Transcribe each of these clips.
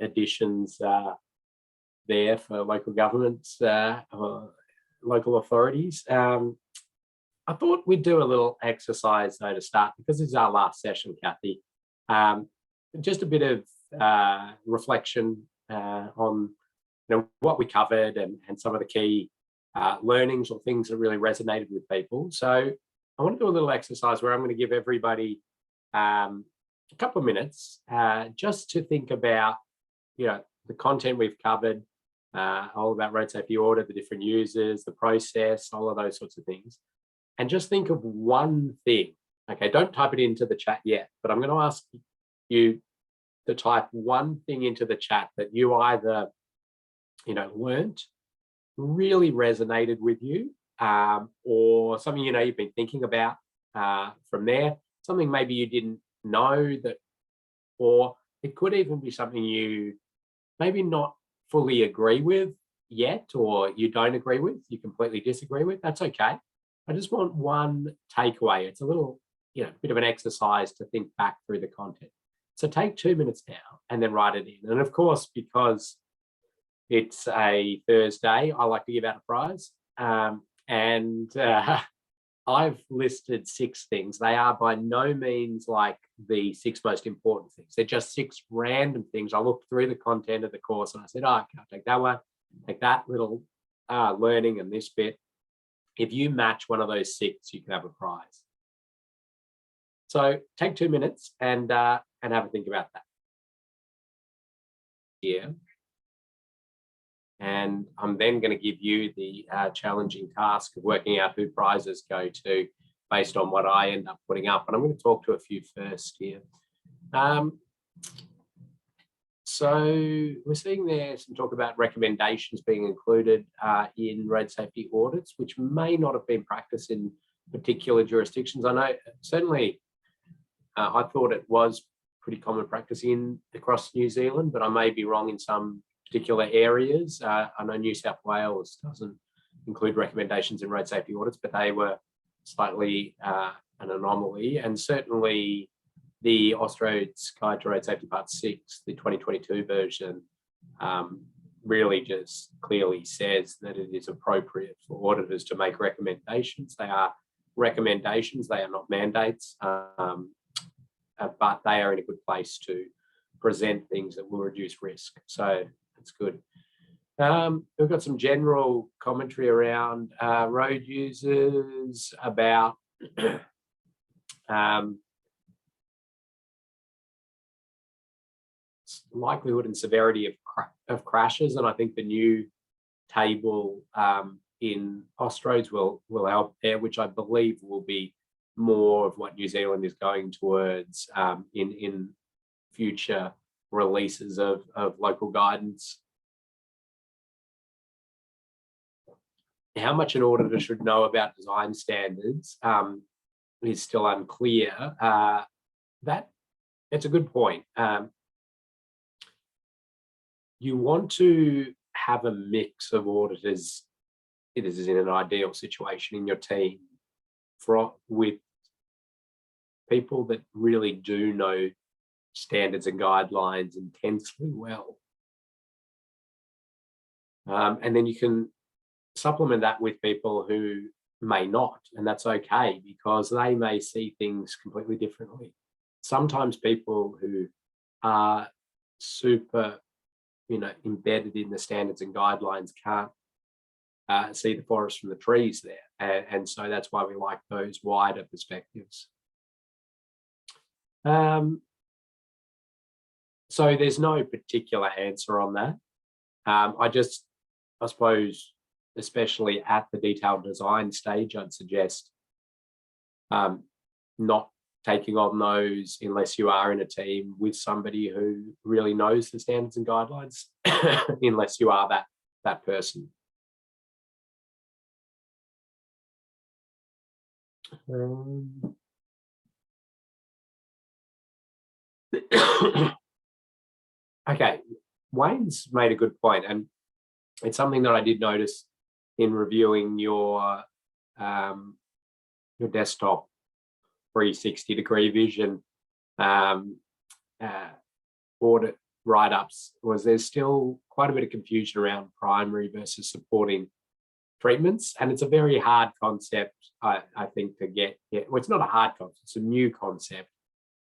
additions there for local governments or local authorities. I thought we'd do a little exercise though to start, because this is our last session, Kathy. Just a bit of reflection on what we covered and some of the key learnings or things that really resonated with people. So I want to do a little exercise where I'm going to give everybody a couple of minutes just to think about the content we've covered, all about road safety audit, the different users, the process, all of those sorts of things. And just think of one thing. Okay, don't type it into the chat yet, but I'm going to ask you to type one thing into the chat that you either, learned, really resonated with you, or something, you've been thinking about from there, something maybe you didn't know that, or it could even be something you maybe not fully agree with yet, or you don't agree with, you completely disagree with. That's okay. I just want one takeaway. It's a little, bit of an exercise to think back through the content. So take 2 minutes now and then write it in. And of course, because it's a Thursday, I like to give out a prize. I've listed 6 things. They are by no means like the 6 most important things. They're just 6 random things. I looked through the content of the course and I said, I'll take that one, take that little learning and this bit. If you match one of those 6, you can have a prize. So take 2 minutes and have a think about that. Here. And I'm then going to give you the challenging task of working out who prizes go to based on what I end up putting up. And I'm going to talk to a few first here. So we're seeing there some talk about recommendations being included in road safety audits, which may not have been practiced in particular jurisdictions. I know certainly I thought it was pretty common practice across New Zealand, but I may be wrong in some particular areas. I know New South Wales doesn't include recommendations in road safety audits, but they were slightly an anomaly. And certainly the Austroads Guide to Road Safety Part 6, the 2022 version, really just clearly says that it is appropriate for auditors to make recommendations. They are recommendations, they are not mandates, but they are in a good place to present things that will reduce risk. So that's good. We've got some general commentary around road users, about likelihood and severity of crashes, and I think the new table in Austroads will help there, which I believe will be more of what New Zealand is going towards in future releases of local guidance. How much an auditor should know about design standards is still unclear. It's a good point. You want to have a mix of auditors. It is in an ideal situation in your team with people that really do know standards and guidelines intensely well. And then you can supplement that with people who may not, and that's okay, because they may see things completely differently. Sometimes people who are super embedded in the standards and guidelines can't see the forest from the trees there, and so that's why we like those wider perspectives. So there's no particular answer on that. I suppose, especially at the detailed design stage, I'd suggest not taking on those unless you are in a team with somebody who really knows the standards and guidelines, unless you are that person. Okay, Wayne's made a good point, and it's something that I did notice in reviewing your desktop 360-degree vision audit write-ups was there's still quite a bit of confusion around primary versus supporting treatments, and it's a very hard concept, I think, to get. Well, it's not a hard concept; it's a new concept.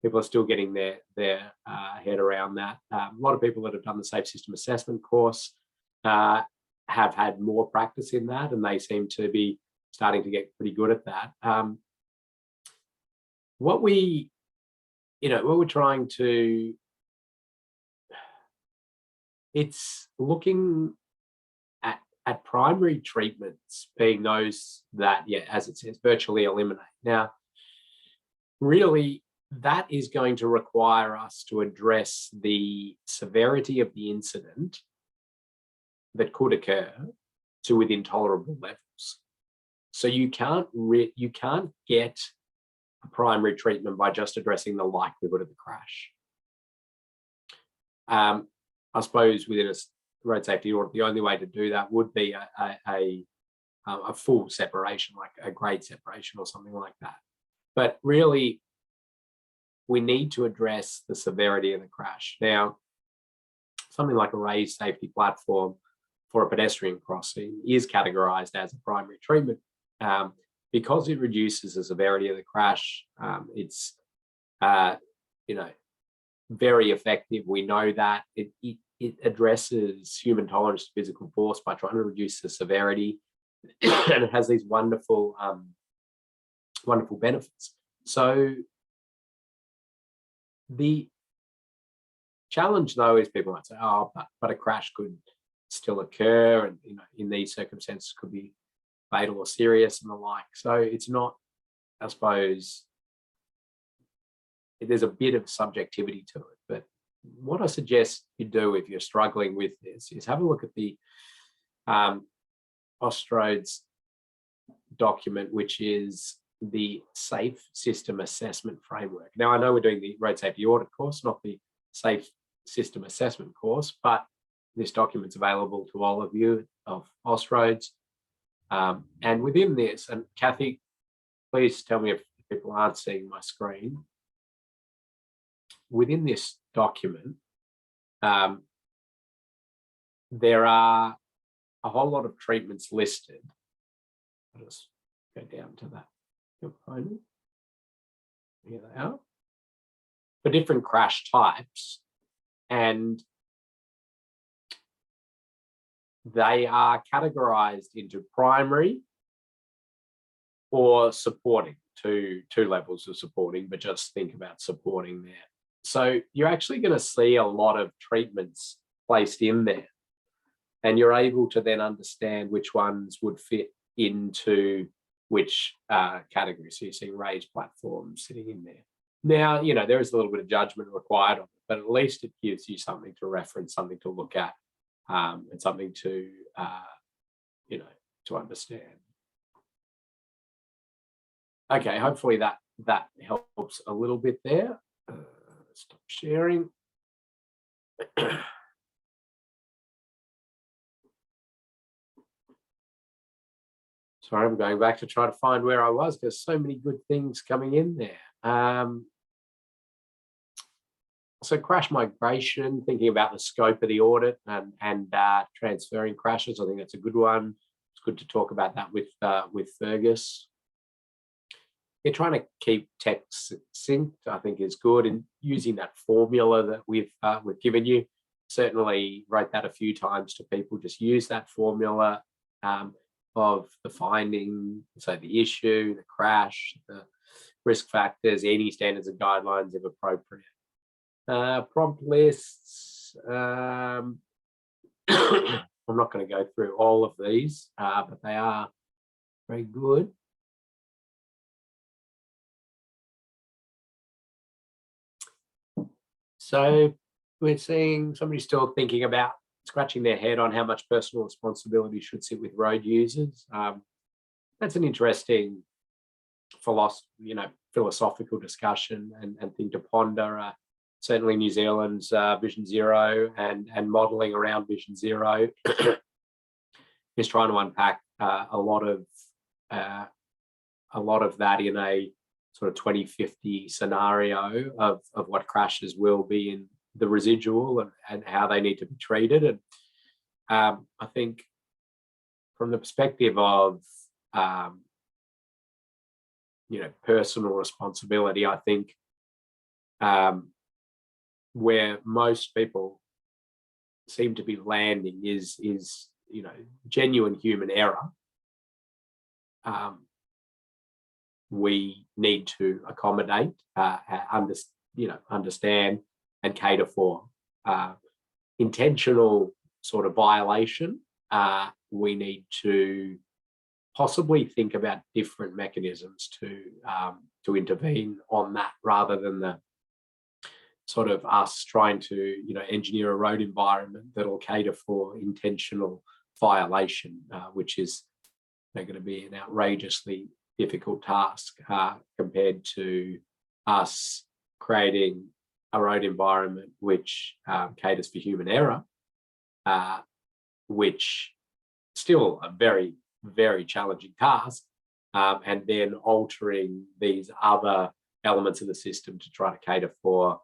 People are still getting their head around that. A lot of people that have done the Safe System Assessment course have had more practice in that, and they seem to be starting to get pretty good at that. What we're trying to, it's looking at primary treatments being those that, as it says, virtually eliminate. Now, really, that is going to require us to address the severity of the incident that could occur to within tolerable levels. So you can't get a primary treatment by just addressing the likelihood of the crash. I suppose within a road safety audit, the only way to do that would be a full separation, like a grade separation or something like that. But really, we need to address the severity of the crash. Now, something like a raised safety platform for a pedestrian crossing is categorized as a primary treatment because it reduces the severity of the crash. It's very effective. We know that it addresses human tolerance to physical force by trying to reduce the severity, and it has these wonderful benefits. So the challenge, though, is people might say, "Oh, but a crash could still occur, and in these circumstances could be fatal or serious and the like." So it's not, I suppose, there's a bit of subjectivity to it. But what I suggest you do if you're struggling with this is have a look at the Austroads document, which is the Safe System Assessment Framework. Now, I know we're doing the Road Safety Audit course, not the Safe System Assessment course, but this document's available to all of you of Austroads. And within this, and Kathy, please tell me if people aren't seeing my screen. Within this document, there are a whole lot of treatments listed. I'll just go down to that component. Here they are. For different crash types, and they are categorized into primary or supporting, two levels of supporting, but just think about supporting there. So you're actually going to see a lot of treatments placed in there, and you're able to then understand which ones would fit into which category. So you're seeing raised platforms sitting in there. Now, there is a little bit of judgment required on it, but at least it gives you something to reference, something to look at, and something to, to understand. Okay, hopefully that helps a little bit there. Stop sharing. Sorry, I'm going back to try to find where I was. There's so many good things coming in there. So crash migration, thinking about the scope of the audit and transferring crashes, I think that's a good one. It's good to talk about that with Fergus. You're trying to keep text succinct, I think, is good, and using that formula that we've given you. Certainly wrote that a few times to people. Just use that formula of the finding, so the issue, the crash, the risk factors, any standards and guidelines if appropriate. Prompt lists. I'm not going to go through all of these, but they are very good. So we're seeing somebody still thinking about scratching their head on how much personal responsibility should sit with road users. That's an interesting philosophical discussion and thing to ponder. Certainly New Zealand's Vision Zero and modelling around Vision Zero is trying to unpack a lot of that in a sort of 2050 scenario of what crashes will be the residual and how they need to be treated. And I think from the perspective of personal responsibility, I think where most people seem to be landing is genuine human error. We need to accommodate, understand and cater for. Intentional sort of violation, we need to possibly think about different mechanisms to intervene on that, rather than the sort of us trying to engineer a road environment that'll cater for intentional violation, which is going to be an outrageously difficult task compared to us creating a road environment which caters for human error, which still a very, very challenging task, and then altering these other elements of the system to try to cater for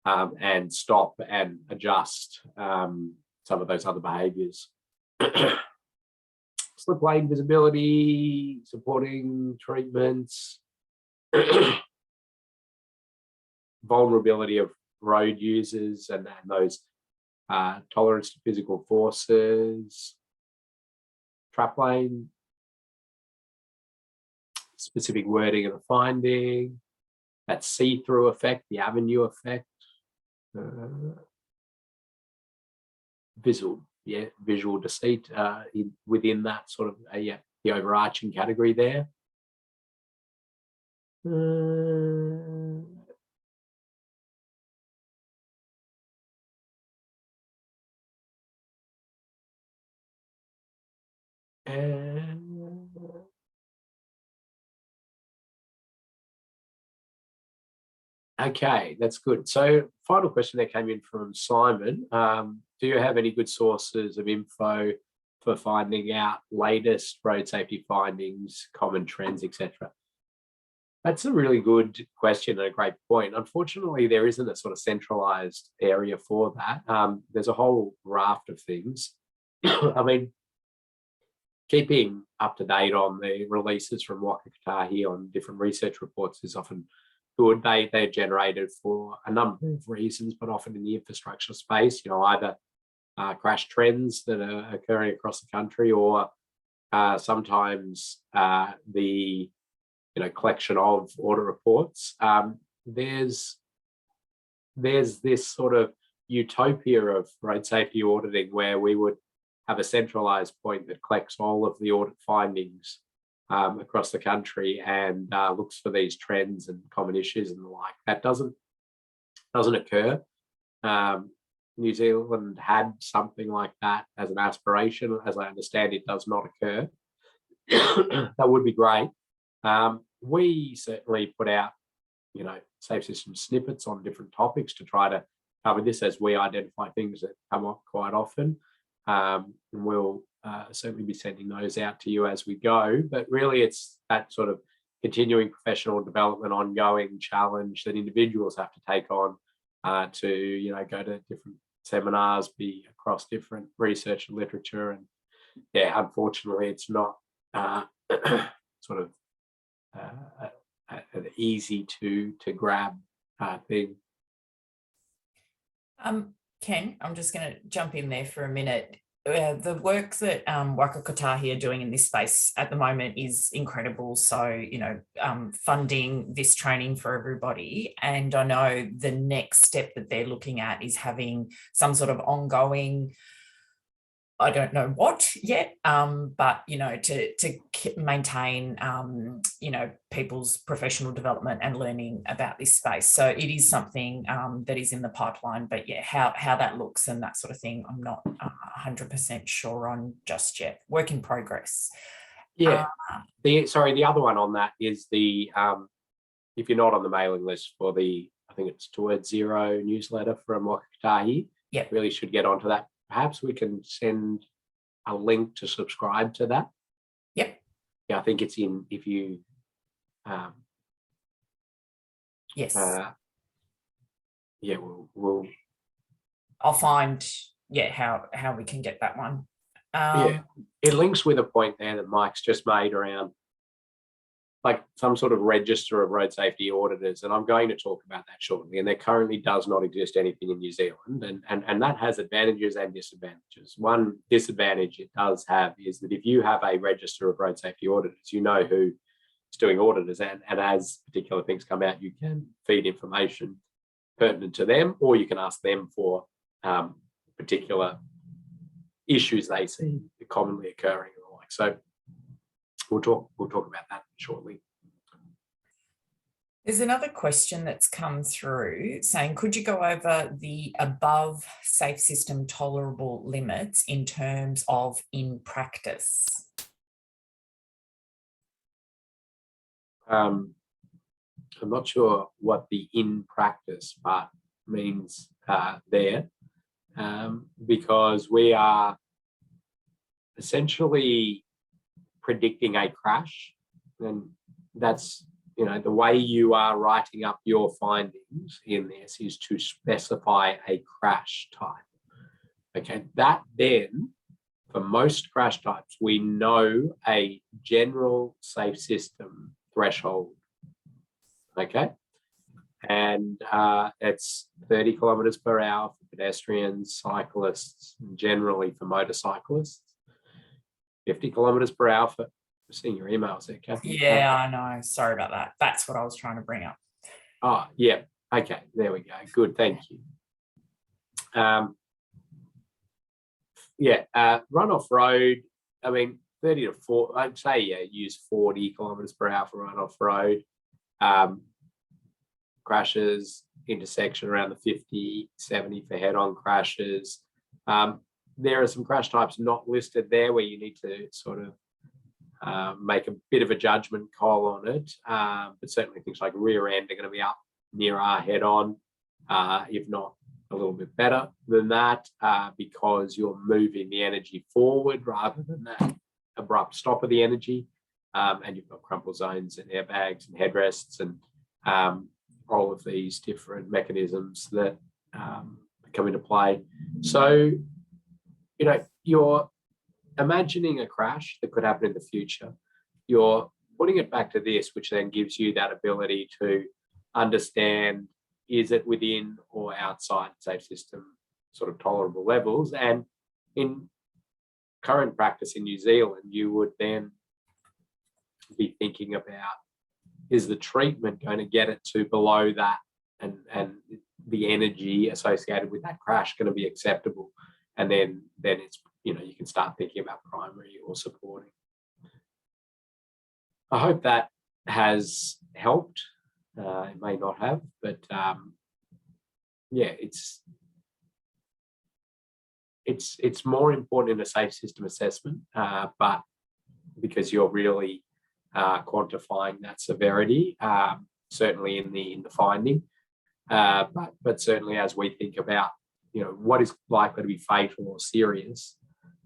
and stop and adjust some of those other behaviours. Slip lane visibility, supporting treatments, vulnerability of road users and those tolerance to physical forces, trap lane, specific wording of the finding, that see-through effect, the avenue effect, visual deceit within that sort of the overarching category there. Okay, that's good. So final question that came in from Simon. Do you have any good sources of info for finding out latest road safety findings, common trends, etc.? That's a really good question and a great point. Unfortunately, there isn't a sort of centralized area for that. There's a whole raft of things. I mean, keeping up to date on the releases from Waka Kotahi on different research reports is often good. They're generated for a number of reasons, but often in the infrastructure space, either crash trends that are occurring across the country, or sometimes the collection of audit reports. There's this sort of utopia of road safety auditing where we would have a centralized point that collects all of the audit findings across the country and looks for these trends and common issues and the like. That doesn't occur. New Zealand had something like that as an aspiration. As I understand, it does not occur. That would be great. We certainly put out, safe system snippets on different topics to try to cover this as we identify things that come up quite often. And we'll certainly be sending those out to you as we go. But really, it's that sort of continuing professional development, ongoing challenge that individuals have to take on to, go to different seminars, be across different research and literature. And yeah, unfortunately, it's not sort of an easy to grab thing. Ken, I'm just going to jump in there for a minute. The work that Waka Kotahi are doing in this space at the moment is incredible. So, funding this training for everybody. And I know the next step that they're looking at is having some sort of ongoing, I don't know what yet, but, to maintain, people's professional development and learning about this space. So it is something that is in the pipeline, but yeah, how that looks and that sort of thing, I'm not 100% sure on just yet. Work in progress. Yeah. The other one on that is the, if you're not on the mailing list for the, I think it's Towards Zero newsletter from Waka Kotahi, yeah, really should get onto that. Perhaps we can send a link to subscribe to that. Yep. Yeah, I think it's in, if you yes. yeah, we'll I'll find how we can get that one. yeah, it links with a point there that Mike's just made around like some sort of register of road safety auditors, and I'm going to talk about that shortly. And there currently does not exist anything in New Zealand, and that has advantages and disadvantages. One disadvantage it does have is that if you have a register of road safety auditors, you know who is doing auditors, and as particular things come out, you can feed information pertinent to them, or you can ask them for particular issues they see commonly occurring and the like. So we'll talk about that shortly. There's another question that's come through saying, could you go over the above safe system tolerable limits in terms of in practice? I'm not sure what the in practice part means there, because we are essentially predicting a crash, and that's, you know, the way you are writing up your findings in this is to specify a crash type. Okay, that then, for most crash types, we know a general safe system threshold. Okay, and it's 30 kilometers per hour for pedestrians, cyclists, and generally for motorcyclists. 50 kilometers per hour for seeing your emails there, Kathy. Yeah, I know. Sorry about that. That's what I was trying to bring up. Oh, yeah. Okay, there we go. Good, thank you. Run off road. I mean, 30 to 40. I'd say use 40 kilometers per hour for run off road. Crashes, intersection around the 50, 70 for head-on crashes. There are some crash types not listed there where you need to sort of make a bit of a judgment call on it. But certainly things like rear end are going to be up near our head-on, if not a little bit better than that, because you're moving the energy forward rather than that abrupt stop of the energy. And you've got crumple zones and airbags and headrests and all of these different mechanisms that come into play. So, you know, you're imagining a crash that could happen in the future. You're putting it back to this, which then gives you that ability to understand, is it within or outside safe system sort of tolerable levels? And in current practice in New Zealand, you would then be thinking about, is the treatment going to get it to below that, and the energy associated with that crash going to be acceptable? And then it's, you know, you can start thinking about primary or supporting. I hope that has helped. It may not have, but it's more important in a safe system assessment, but because you're really quantifying that severity, certainly in the finding, but certainly as we think about, you know, what is likely to be fatal or serious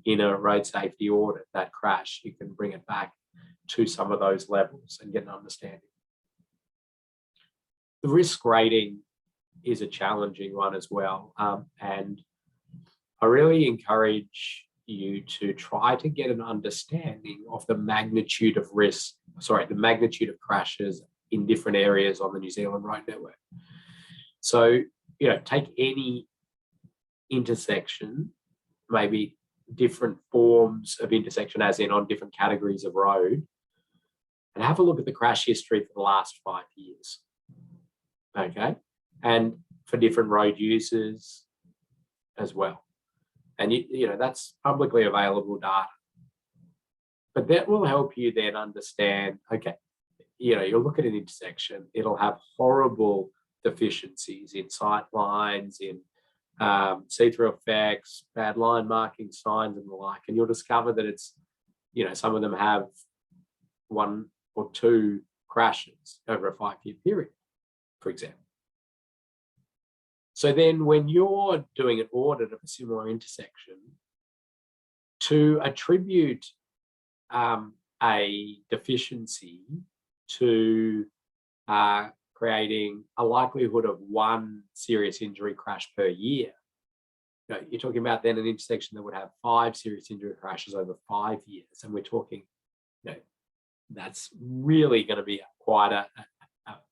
in a road safety audit, that crash, you can bring it back to some of those levels and get an understanding. The risk rating is a challenging one as well, and I really encourage you to try to get an understanding of the magnitude of risk, the magnitude of crashes in different areas on the New Zealand road network. So, you know, take any intersection, maybe different forms of intersection, as in on different categories of road, and have a look at the crash history for the last 5 years. Okay, and for different road users as well. And you know, that's publicly available data. But that will help you then understand, okay, you know, you'll look at an intersection, it'll have horrible deficiencies in sight lines, in see-through effects, bad line marking signs and the like, and you'll discover that it's, you know, some of them have 1 or 2 crashes over a 5-year period, for example. So then when you're doing an audit of a similar intersection, to attribute a deficiency to creating a likelihood of one serious injury crash per year, you're talking about then an intersection that would have 5 serious injury crashes over 5 years. And we're talking, that's really going to be quite a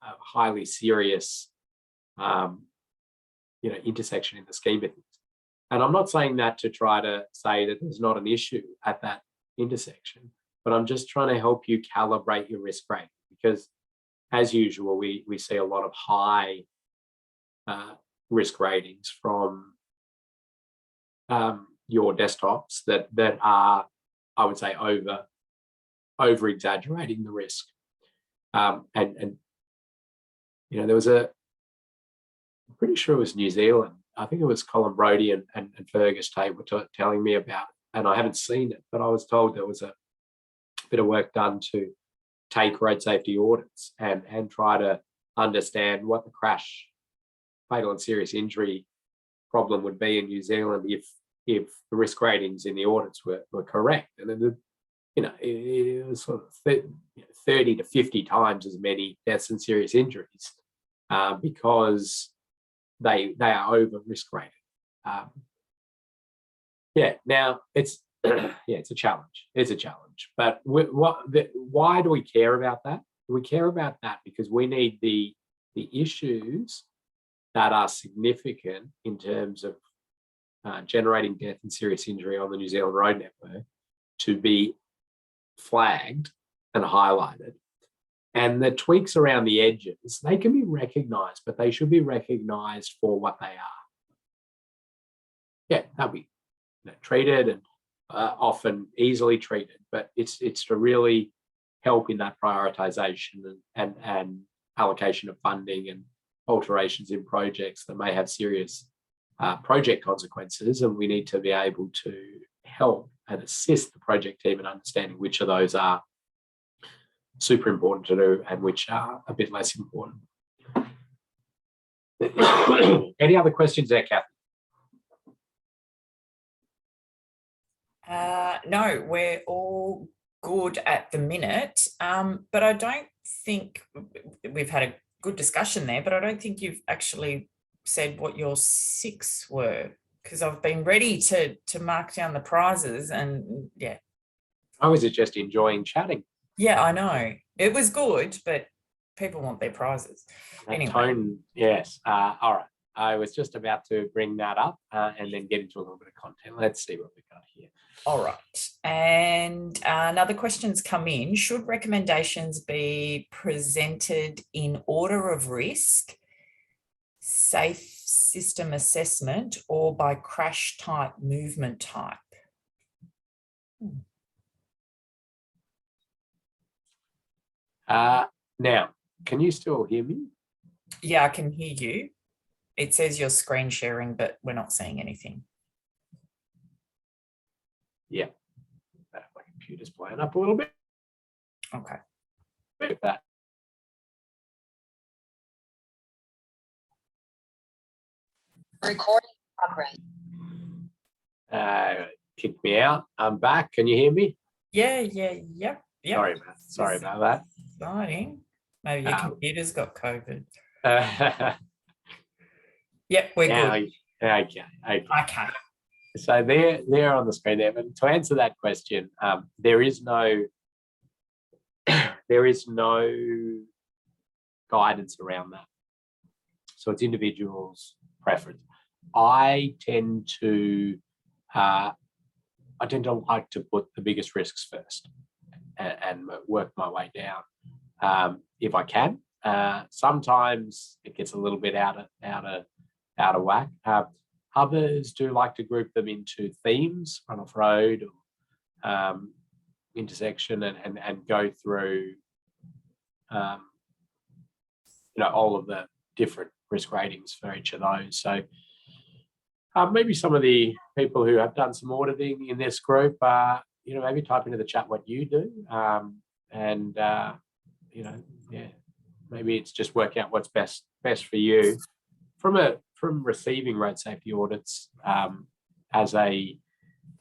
highly serious, intersection in the scheme of things. And I'm not saying that to try to say that there's not an issue at that intersection, but I'm just trying to help you calibrate your risk rating, because as usual, we see a lot of high risk ratings from your desktops that are, I would say, over exaggerating the risk. And there was I'm pretty sure it was New Zealand. I think it was Colin Brodie and Fergus Tate were telling me about it, and I haven't seen it, but I was told there was a bit of work done to take road safety audits and try to understand what the crash, fatal and serious injury problem would be in New Zealand if the risk ratings in the audits were correct. And then it was sort of 30 to 50 times as many deaths and serious injuries because they are over risk rated. Now it's it's a challenge. It's a challenge. But why do we care about that? We care about that because we need the issues that are significant in terms of generating death and serious injury on the New Zealand road network to be flagged and highlighted. And the tweaks around the edges, they can be recognised, but they should be recognised for what they are. Yeah, they'll be treated and often easily treated, but it's to really help in that prioritisation and allocation of funding and alterations in projects that may have serious project consequences, and we need to be able to help and assist the project team in understanding which of those are super important to do and which are a bit less important. Any other questions there, Kathy? No, we're all good at the minute, but I don't think we've had a good discussion there, but I don't think you've actually said what your 6 were, because I've been ready to mark down the prizes, and yeah. I was just enjoying chatting. Yeah, I know. It was good, but people want their prizes. Anyway. Tone, yes. All right. I was just about to bring that up and then get into a little bit of content. Let's see what we've got here. All right. And another question's come in. Should recommendations be presented in order of risk, safe system assessment, or by crash type, movement type? Now, can you still hear me? Yeah, I can hear you. It says you're screen sharing, but we're not seeing anything. Yeah. My computer's playing up a little bit. Okay. With that. Recording progress. Kicked me out. I'm back. Can you hear me? Yeah, yep. Sorry about that. Exciting. Maybe your computer's got COVID. Yep, we're good. Okay. So they're on the screen there. But to answer that question, there is no guidance around that. So it's individuals' preference. I tend to like to put the biggest risks first and work my way down if I can. Sometimes it gets a little bit out of whack. Others do like to group them into themes, run-off road, or intersection, and go through all of the different risk ratings for each of those. So maybe some of the people who have done some auditing in this group, maybe type into the chat what you do, maybe it's just work out what's best for you. From receiving road safety audits as a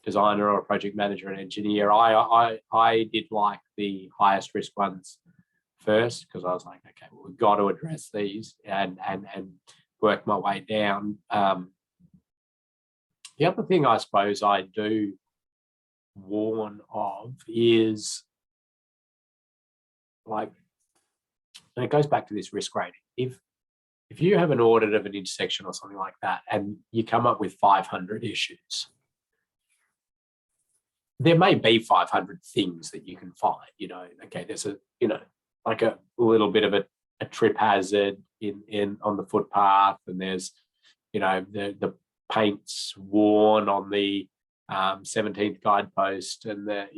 designer or a project manager and engineer, I did like the highest risk ones first, because I was like, okay, well, we've got to address these and work my way down. The other thing I suppose I do warn of is, like, and it goes back to this risk rating. If you have an audit of an intersection or something like that, and you come up with 500 issues, there may be 500 things that you can find. Okay, there's like a little bit of a trip hazard in on the footpath, and there's the paint's worn on the 17th guidepost, and the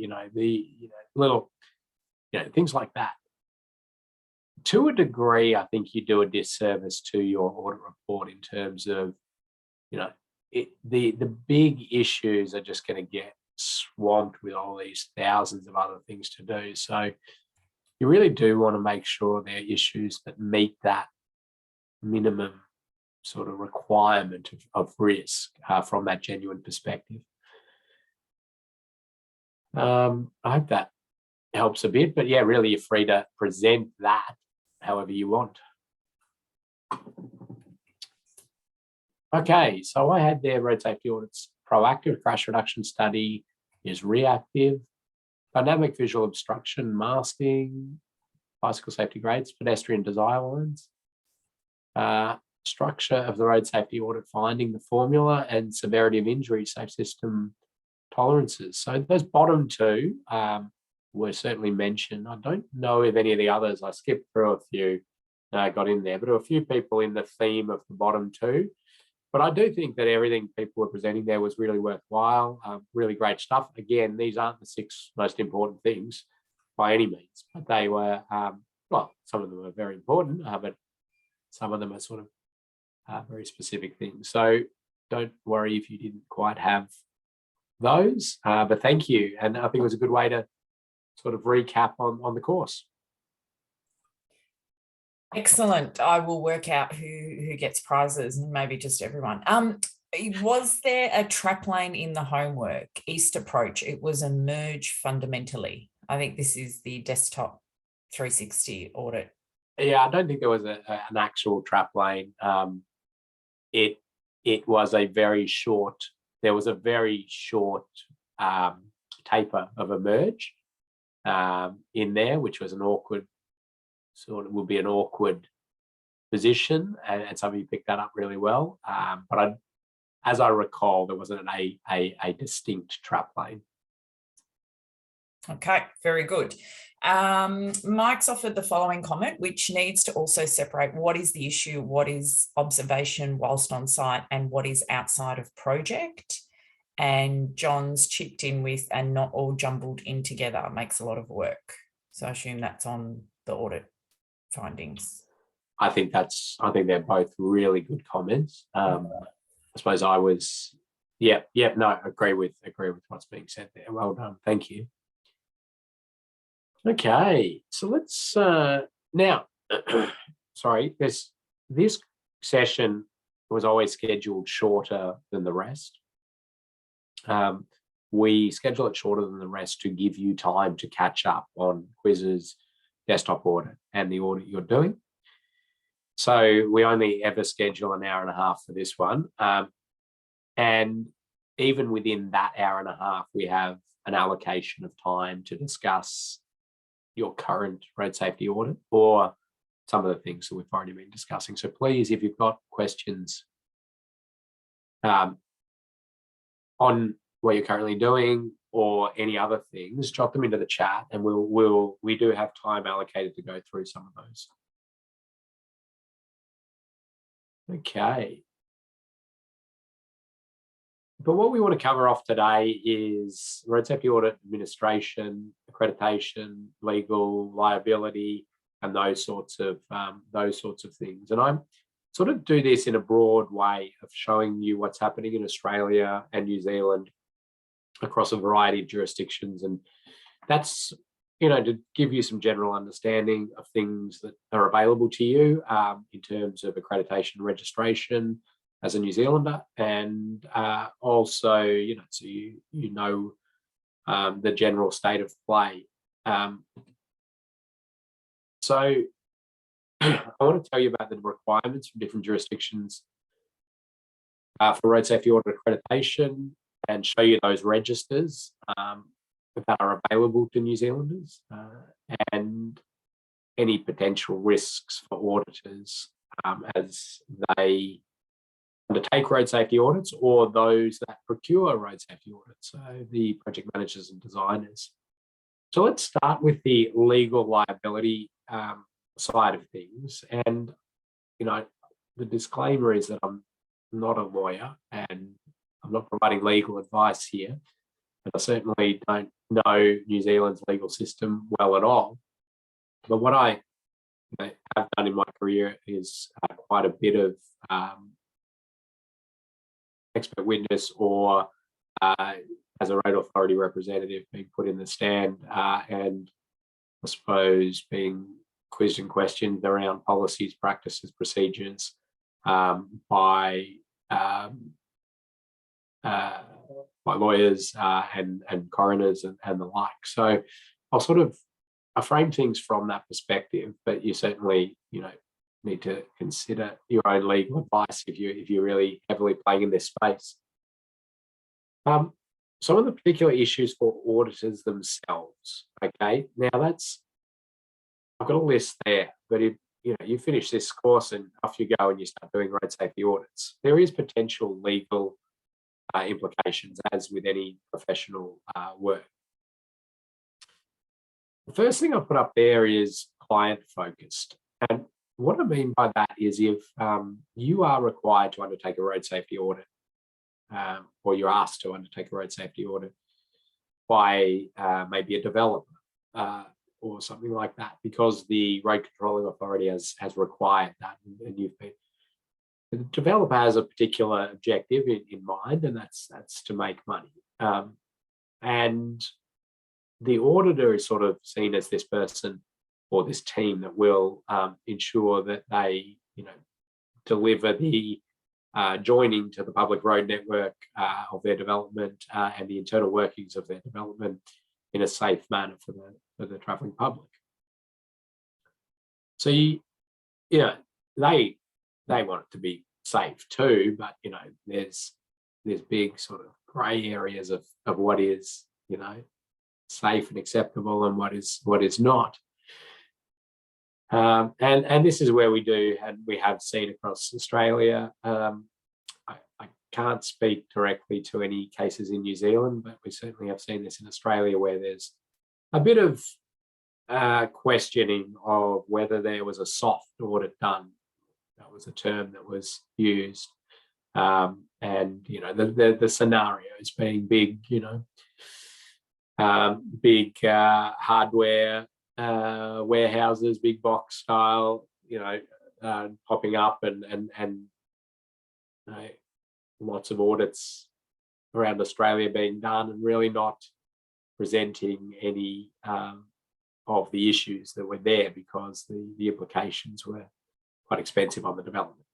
little things like that. To a degree, I think you do a disservice to your audit report in terms of, the big issues are just going to get swamped with all these thousands of other things to do. So you really do want to make sure they're issues that meet that minimum sort of requirement of risk from that genuine perspective. I hope that helps a bit, but yeah, really you're free to present that however you want. Okay, so I had there road safety audits proactive, crash reduction study is reactive, dynamic visual obstruction, masking, bicycle safety grades, pedestrian desire lines, structure of the road safety audit finding, the formula, and severity of injury, safe system tolerances. So those bottom two were certainly mentioned. I don't know if any of the others, I skipped through a few, got in there, but there were a few people in the theme of the bottom two. But I do think that everything people were presenting there was really worthwhile, really great stuff. Again, these aren't the 6 most important things by any means, but they were, well, some of them are very important, but some of them are sort of very specific things. So don't worry if you didn't quite have those, but thank you. And I think it was a good way to sort of recap on the course. Excellent. I will work out who gets prizes, and maybe just everyone. Was there a trap lane in the homework? East approach. It was a merge fundamentally. I think this is the desktop 360 audit. Yeah, I don't think there was an actual trap lane. It was a very short. There was a very short taper of a merge in there, which was an awkward. Sort of would be an awkward position, and some of you picked that up really well. But as I recall, there wasn't a distinct trap lane. Okay, very good. Mike's offered the following comment, which needs to also separate what is the issue, what is observation whilst on site, and what is outside of project. And John's chipped in with, and not all jumbled in together makes a lot of work. So I assume that's on the audit findings. I think they're both really good comments. I suppose I was, agree with what's being said there. Well done, thank you. Okay, so let's now. Sorry, this session was always scheduled shorter than the rest. We schedule it shorter than the rest to give you time to catch up on quizzes, desktop audit, and the audit you're doing. So we only ever schedule an hour and a half for this one. And even within that hour and a half, we have an allocation of time to discuss your current road safety audit or some of the things that we've already been discussing. So please, if you've got questions on what you're currently doing or any other things, drop them into the chat, and we do have time allocated to go through some of those. Okay. But what we want to cover off today is road safety audit administration, accreditation, legal, liability, and those sorts of things. And I'm sort of do this in a broad way of showing you what's happening in Australia and New Zealand across a variety of jurisdictions, and that's to give you some general understanding of things that are available to you in terms of accreditation, registration as a New Zealander, and also so the general state of play. So I want to tell you about the requirements from different jurisdictions for road safety audit accreditation and show you those registers that are available to New Zealanders and any potential risks for auditors as they undertake road safety audits or those that procure road safety audits, so the project managers and designers. So let's start with the legal liability side of things. And, the disclaimer is that I'm not a lawyer and I'm not providing legal advice here. And I certainly don't know New Zealand's legal system well at all. But what I have done in my career is quite a bit of expert witness or as a road authority representative being put in the stand and I suppose being quizzed and questioned around policies, practices, procedures by lawyers and coroners and the like. So I'll sort of frame things from that perspective, but you certainly, need to consider your own legal advice if you're really heavily playing in this space. Some of the particular issues for auditors themselves. Okay, now I've got a list there, but if you finish this course and off you go and you start doing road safety audits, there is potential legal implications as with any professional work. The first thing I put up there is client focused. And what I mean by that is if you are required to undertake a road safety audit or you're asked to undertake a road safety audit by maybe a developer or something like that, because the road controlling authority has required that, and the developer has a particular objective in mind, and that's to make money. And the auditor is sort of seen as this person or this team that will ensure that they, deliver the joining to the public road network of their development and the internal workings of their development in a safe manner for the travelling public. So they want it to be safe too, but there's big sort of grey areas of what is safe and acceptable and what is not. And this is where we do, and we have seen across Australia. I can't speak directly to any cases in New Zealand, but we certainly have seen this in Australia where there's a bit of questioning of whether there was a soft audit done. That was a term that was used. And, the scenarios being big, big hardware warehouses, big box style, popping up and lots of audits around Australia being done and really not presenting any of the issues that were there because the implications were quite expensive on the development.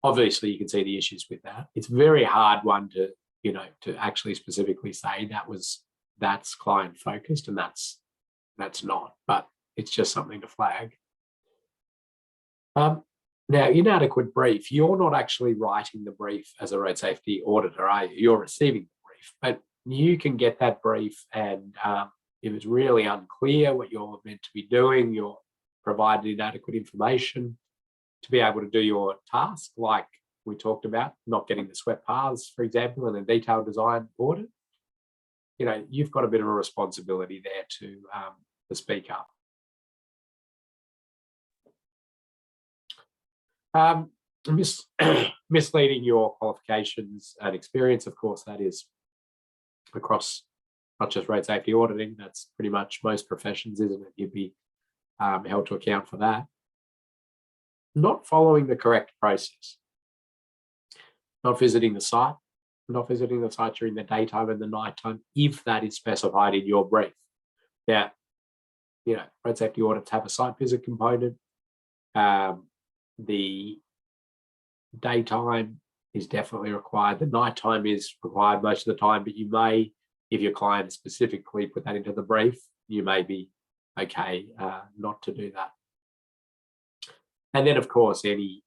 Obviously, you can see the issues with that. It's a very hard one to actually specifically say that's client focused and that's not, but it's just something to flag. Now, inadequate brief. You're not actually writing the brief as a road safety auditor, are you? You're receiving the brief, but you can get that brief and if it's really unclear what you're meant to be doing, you're provided inadequate information to be able to do your task, like we talked about, not getting the swept paths, for example, in a detailed design audit. You've got a bit of a responsibility there to speak up. Misleading your qualifications and experience, of course, that is across not just road safety auditing, that's pretty much most professions, isn't it? You'd be held to account for that. Not following the correct process. Not visiting the site during the daytime and the nighttime, if that is specified in your brief. Now, road safety audits have a site visit component. The daytime is definitely required. The nighttime is required most of the time, but you may, if your client specifically put that into the brief, you may be okay not to do that. And then, of course, any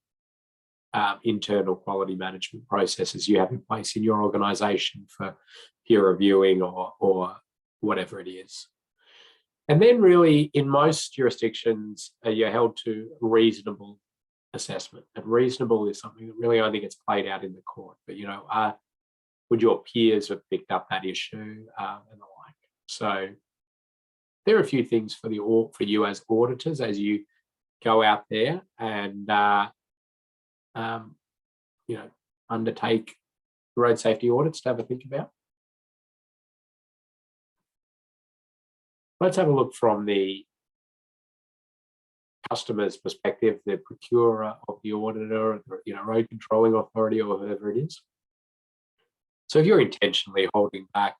internal quality management processes you have in place in your organisation for peer reviewing or whatever it is. And then really, in most jurisdictions, you're held to reasonable assessment. And reasonable is something that really only gets played out in the court. But, would your peers have picked up that issue and the like? So there are a few things for you as auditors as you go out there and undertake road safety audits to have a think about. Let's have a look from the customer's perspective, the procurer of the auditor, road controlling authority, or whoever it is. So if you're intentionally holding back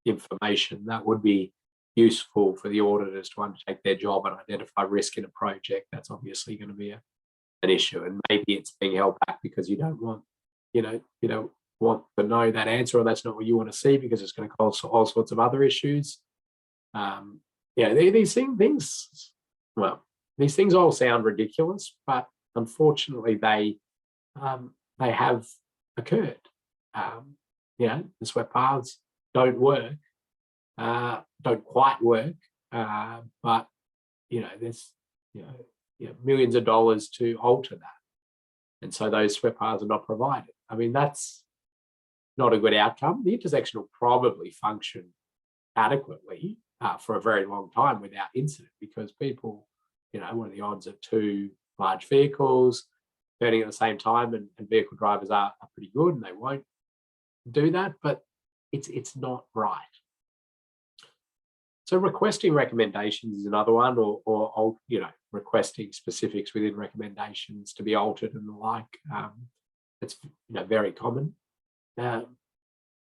information, that would be useful for the auditors to undertake their job and identify risk in a project. That's obviously going to be an issue, and maybe it's being held back because you don't want, you don't want to know that answer, or that's not what you want to see because it's going to cause all sorts of other issues. These things all sound ridiculous, but unfortunately they have occurred. The swept paths don't quite work, but there's millions of dollars to alter that, and so those swept paths are not provided. I mean, that's not a good outcome. The intersection will probably function adequately for a very long time without incident, because people, what are the odds of two large vehicles turning at the same time, and vehicle drivers are pretty good and they won't do that, but it's not right. So requesting recommendations is another one, or requesting specifics within recommendations to be altered and the like. It's very common.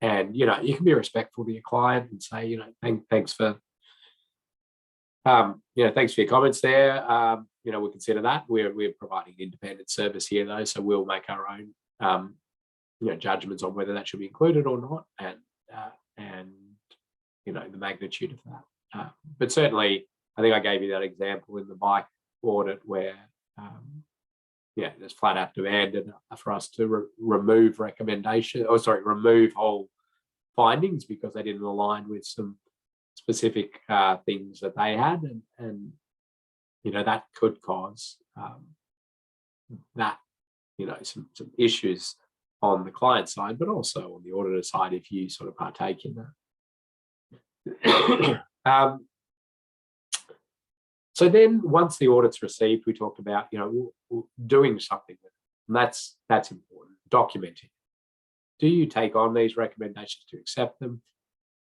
And you can be respectful to your client and say, thanks for your comments there. We'll consider that. We're providing independent service here though, so we'll make our own judgments on whether that should be included or not, and the magnitude of that. But certainly, I think I gave you that example in the bike audit where there's flat out demand for us to remove remove whole findings because they didn't align with some specific things that they had, and that could cause some issues on the client side, but also on the auditor side if you sort of partake in that. So then once the audit's received, we talked about doing something with it, and that's important. Documenting. Do you take on these recommendations to accept them?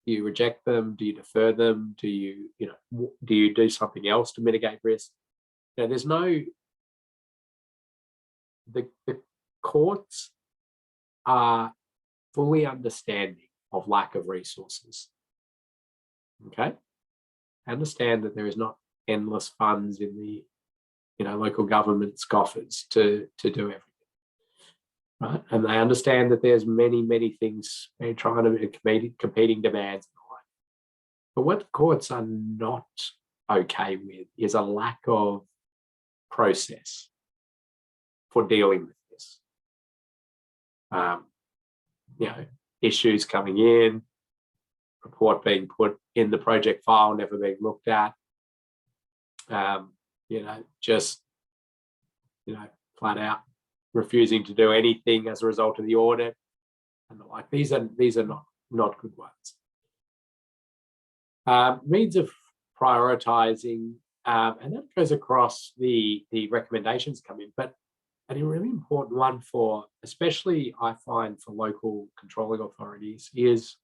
Do you reject them? Do you defer them? Do you do something else to mitigate risk? There's no, the courts are fully understanding of lack of resources. Okay, understand that there is not endless funds in the local government's coffers to do everything, right? And they understand that there's many things they're trying to competing demands and all that. But what the courts are not okay with is a lack of process for dealing with this. Issues coming in, report being put in the project file, never being looked at. Flat out refusing to do anything as a result of the audit, and like these are not good ones. Means of prioritizing, and that goes across the recommendations come in, but a really important one for, especially I find for local controlling authorities, is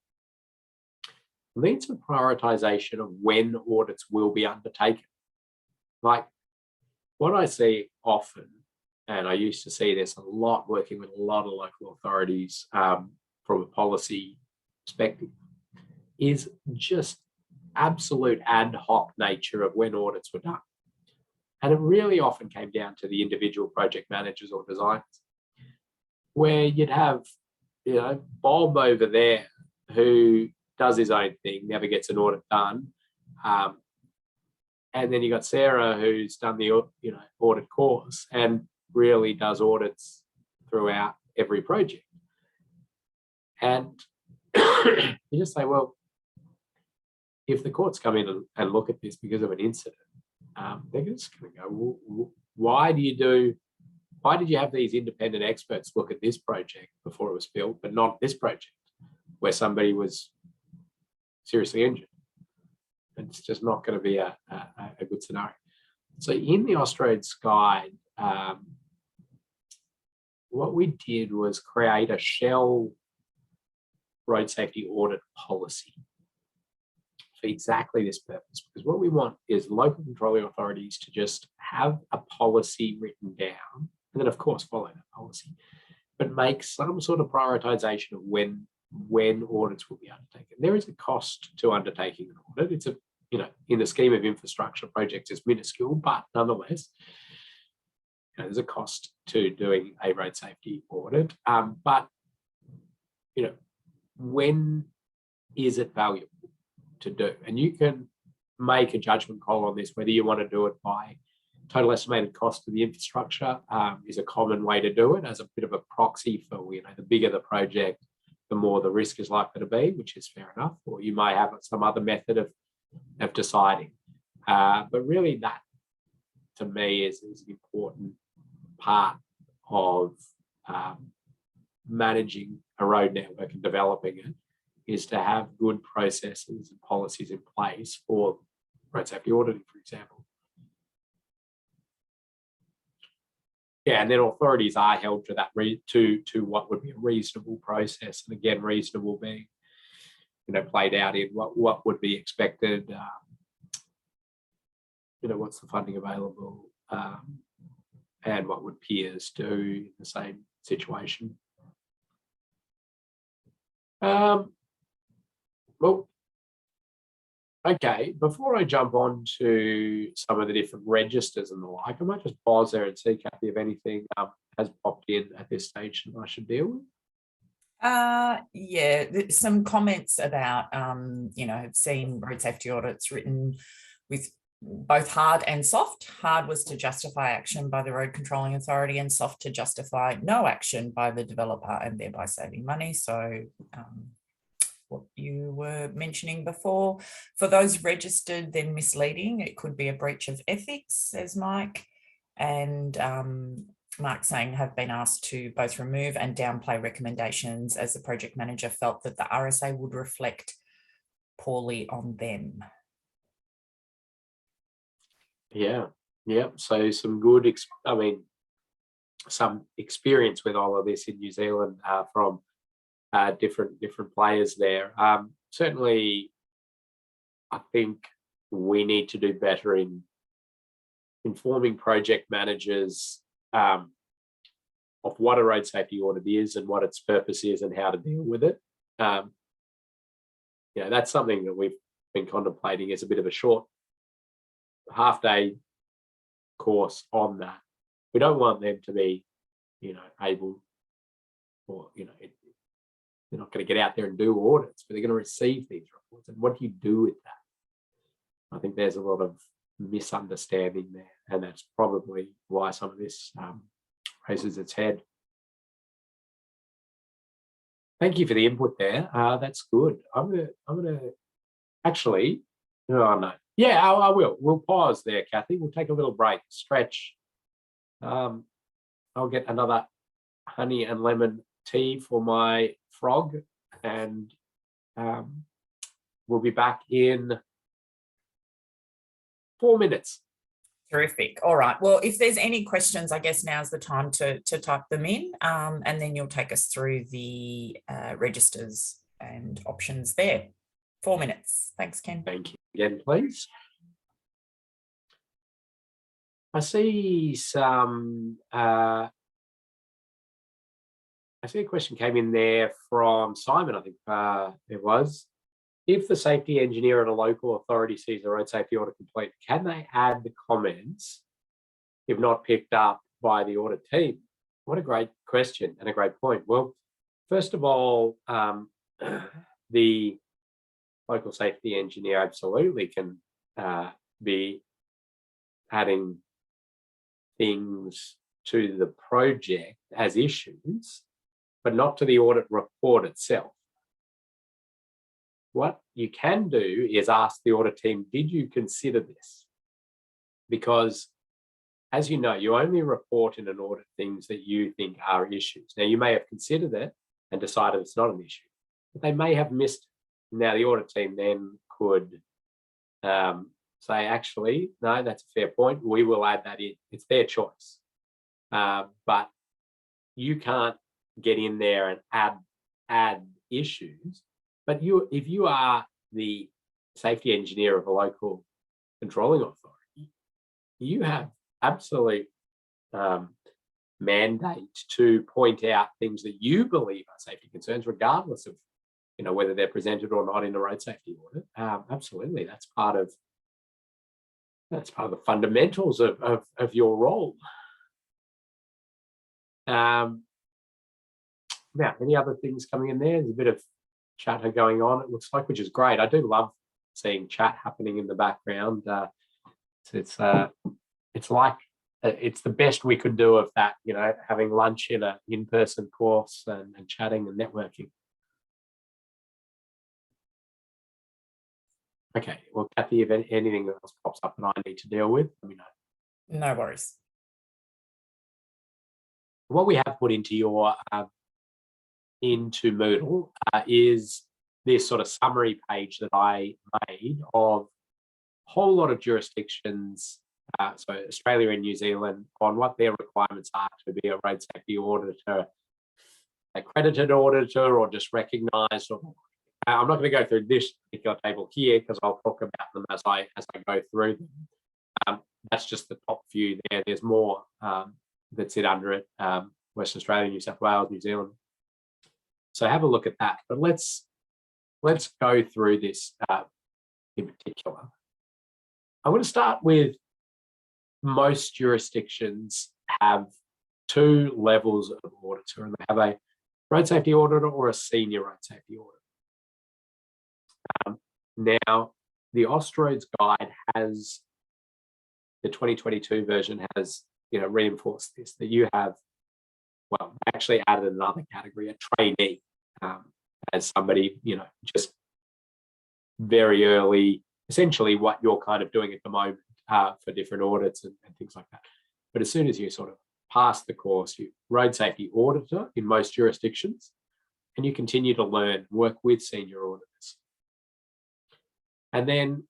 means of prioritization of when audits will be undertaken. Like what I see often, and I used to see this a lot working with a lot of local authorities from a policy perspective, is just absolute ad hoc nature of when audits were done. And it really often came down to the individual project managers or designers, where you'd have, Bob over there who does his own thing, never gets an audit done, And then you got Sarah, who's done the audit course and really does audits throughout every project. And you just say, well, if the courts come in and look at this because of an incident, they're just going to go, well, why did you have these independent experts look at this project before it was built, but not this project where somebody was seriously injured? It's just not going to be a good scenario. So in the Australians Guide, what we did was create a shell road safety audit policy for exactly this purpose, because what we want is local controlling authorities to just have a policy written down, and then of course follow that policy, but make some sort of prioritization of when audits will be undertaken. There is a cost to undertaking an audit. It's in the scheme of infrastructure projects, it's minuscule, but nonetheless, there's a cost to doing a road safety audit. But when is it valuable to do? And you can make a judgment call on this, whether you want to do it by total estimated cost of the infrastructure is a common way to do it as a bit of a proxy for, the bigger the project, the more the risk is likely to be, which is fair enough. Or you may have some other method of deciding. But really that, to me, is an important part of managing a road network and developing it, is to have good processes and policies in place for road safety auditing, for example. Yeah, and then authorities are held to that to what would be a reasonable process, and again, reasonable being played out in what would be expected. What's the funding available, and what would peers do in the same situation. Well, okay, before I jump on to some of the different registers and the like, I might just pause there and see, Kathy, if anything has popped in at this stage that I should deal with. Yeah, some comments about, I've seen road safety audits written with both hard and soft. Hard was to justify action by the road controlling authority, and soft to justify no action by the developer and thereby saving money. So what you were mentioning before, for those registered, then misleading. It could be a breach of ethics, says Mike. And Mark saying have been asked to both remove and downplay recommendations as the project manager felt that the RSA would reflect poorly on them. Yeah. So some good, some experience with all of this in New Zealand from different players there. Certainly, I think we need to do better in informing project managers of what a road safety audit is and what its purpose is and how to deal with it. That's something that we've been contemplating as a bit of a short half-day course on that. We don't want them to be, able, or they're not going to get out there and do audits, but they're going to receive these reports. And what do you do with that? I think there's a lot of misunderstanding there, and that's probably why some of this raises its head. Thank you for the input there. That's good. I'm gonna actually. Oh no. Yeah, I will. We'll pause there, Kathy. We'll take a little break, stretch. I'll get another honey and lemon tea for my frog, and we'll be back in 4 minutes. Terrific. All right. Well, if there's any questions, I guess now's the time to type them in, and then you'll take us through the registers and options there. 4 minutes. Thanks, Ken. Thank you again, please. I see some. I see a question came in there from Simon, I think it was. If the safety engineer at a local authority sees a road safety audit complete, can they add the comments if not picked up by the audit team? What a great question and a great point. Well, first of all, the local safety engineer absolutely can be adding things to the project as issues, but not to the audit report itself. What you can do is ask the audit team, did you consider this? Because as you know, you only report in an audit things that you think are issues. Now, you may have considered it and decided it's not an issue, but they may have missed it. Now, the audit team then could say, actually, no, that's a fair point. We will add that in. It's their choice. But you can't get in there and add issues. But if you are the safety engineer of a local controlling authority, you have absolute mandate to point out things that you believe are safety concerns, regardless of whether they're presented or not in a road safety audit. Absolutely, that's part of the fundamentals of your role. Now, any other things coming in there? There's a bit of chatter going on, it looks like, which is great. I do love seeing chat happening in the background. It's like it's the best we could do of that, having lunch in an in-person course and chatting and networking. Okay, well, Kathy, if anything else pops up that I need to deal with, let me know. No worries. What we have put into your into Moodle is this sort of summary page that I made of a whole lot of jurisdictions, so Australia and New Zealand, on what their requirements are to be a road safety auditor, accredited auditor, or just recognised. I'm not going to go through this particular table here because I'll talk about them as I go through them. That's just the top few there. There's more that sit under it: Western Australia, New South Wales, New Zealand. So have a look at that. But let's go through this in particular. I'm going to start with most jurisdictions have two levels of auditor, and they have a road safety auditor or a senior road safety auditor. Now, the Austroads Guide has, the 2022 version has, reinforced this, that you have, well, actually added another category, a trainee, as somebody, just very early, essentially what you're kind of doing at the moment for different audits and things like that. But as soon as you sort of pass the course, you road safety auditor in most jurisdictions, and you continue to learn, work with senior auditors. And then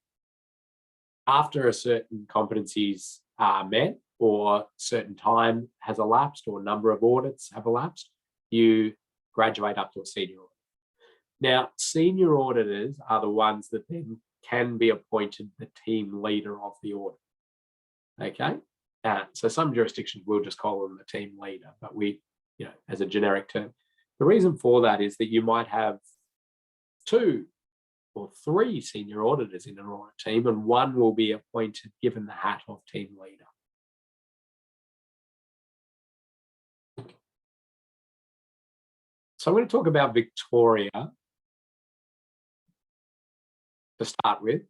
after a certain competencies are met, or certain time has elapsed, or number of audits have elapsed, you graduate up to a senior auditor. Now, senior auditors are the ones that then can be appointed the team leader of the audit. Okay, so some jurisdictions will just call them the team leader, but we, as a generic term. The reason for that is that you might have 2 or 3 senior auditors in an audit team, and one will be appointed, given the hat of team leader. So I'm going to talk about Victoria to start with.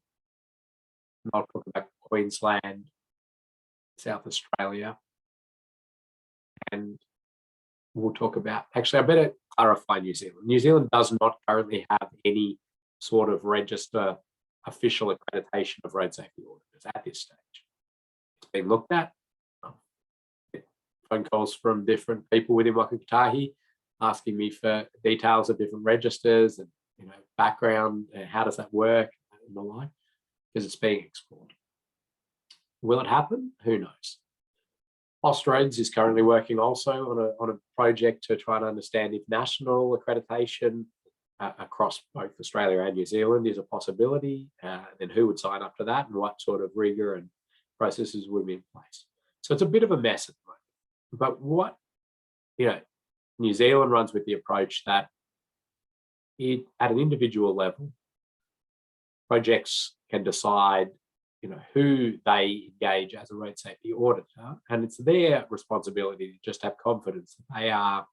And I'll talk about Queensland, South Australia, and we'll talk about, actually, I better clarify New Zealand. New Zealand does not currently have any sort of register official accreditation of road safety auditors at this stage. It's been looked at. Phone calls from different people within Waka Kotahi asking me for details of different registers and background and how does that work and the like, because it's being explored. Will it happen? Who knows? Austroads is currently working also on a project to try to understand if national accreditation across both Australia and New Zealand is a possibility, then who would sign up to that and what sort of rigor and processes would be in place. So it's a bit of a mess at the moment. But what, New Zealand runs with the approach that at an individual level, projects can decide, who they engage as a road safety auditor, and it's their responsibility to just have confidence that they are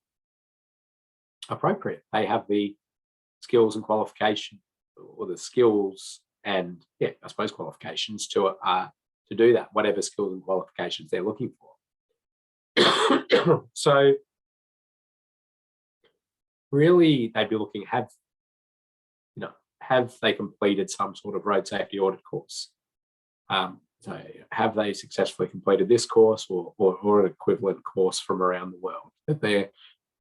appropriate. They have the skills and qualification, or the skills and, I suppose, qualifications to to do that, whatever skills and qualifications they're looking for. So really, they'd be looking, have they completed some sort of road safety audit course? So have they successfully completed this course or an equivalent course from around the world that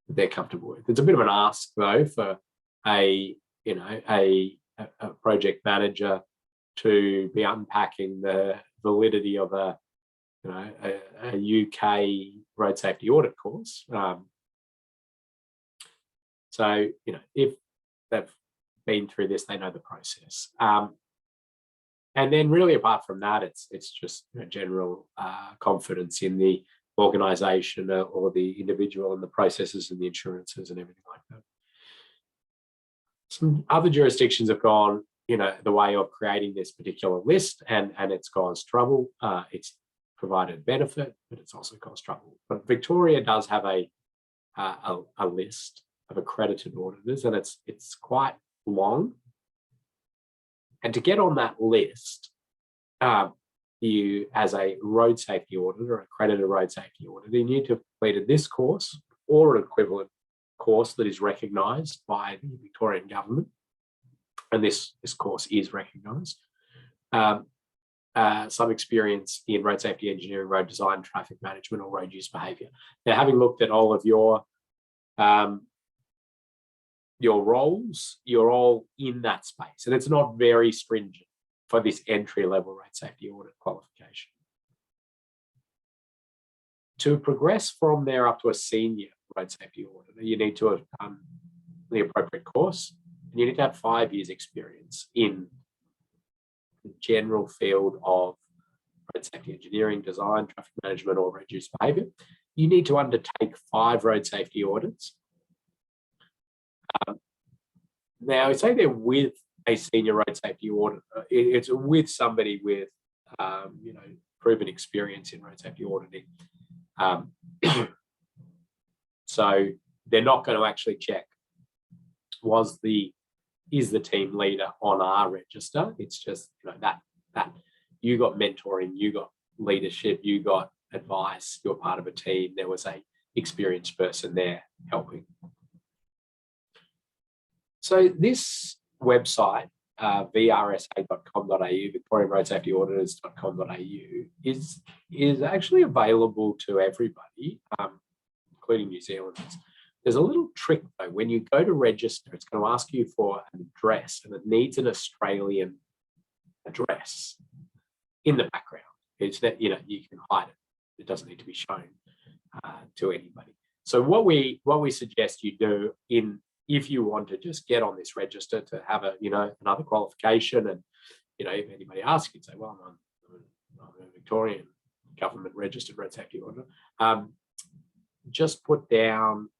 they're comfortable with? It's a bit of an ask though for a project manager to be unpacking the validity of a UK road safety audit course. So if they've been through this, they know the process. And then really apart from that, it's just general confidence in the organisation or the individual and the processes and the insurances and everything like that. Some other jurisdictions have gone, the way of creating this particular list, and it's caused trouble. It's provided benefit, but it's also caused trouble. But Victoria does have a list of accredited auditors, and it's quite long. And to get on that list, you, as a road safety auditor, accredited road safety auditor, you need to have completed this course or an equivalent course that is recognised by the Victorian government. And this course is recognised. Some experience in road safety engineering, road design, traffic management, or road use behaviour. Now, having looked at all of your roles, you're all in that space, and it's not very stringent for this entry-level road safety audit qualification. To progress from there up to a senior road safety auditor, you need to have done the appropriate course, and you need to have 5 years experience in the general field of road safety engineering, design, traffic management, or road use behaviour. You need to undertake 5 road safety audits. Now, say they're with a senior road safety auditor, it's with somebody with, proven experience in road safety auditing. So they're not going to actually check, is the team leader on our register? It's just, that you got mentoring, you got leadership, you got advice, you're part of a team. There was a experienced person there helping. So this website, vrsa.com.au, victorianroadsafetyauditors.com.au, is actually available to everybody, including New Zealanders. There's a little trick though. When you go to register, it's going to ask you for an address, and it needs an Australian address in the background. It's that, you can hide it. It doesn't need to be shown to anybody. So what we suggest you do if you want to just get on this register to have another qualification, and if anybody asks you, say, well, I'm a Victorian government registered road safety auditor, just put down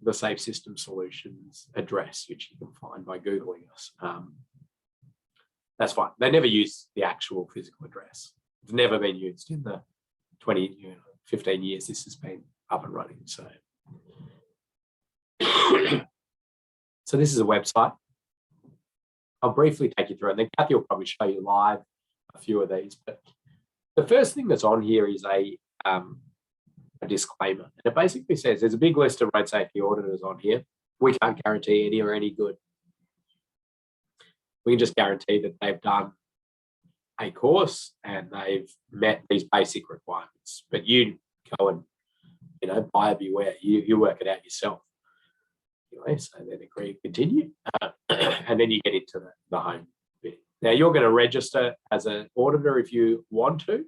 the Safe System Solutions address, which you can find by Googling us. That's fine. They never use the actual physical address. It's never been used in the 15 years this has been up and running. So this is a website. I'll briefly take you through it, and then Kathy will probably show you live a few of these. But the first thing that's on here is a disclaimer. And it basically says there's a big list of road safety auditors on here. We can't guarantee any are any good. We can just guarantee that they've done a course and they've met these basic requirements. But you go and, buyer beware. You work it out yourself. Anyway, so then agree to continue. And then you get into the home bit. Now, you're going to register as an auditor if you want to.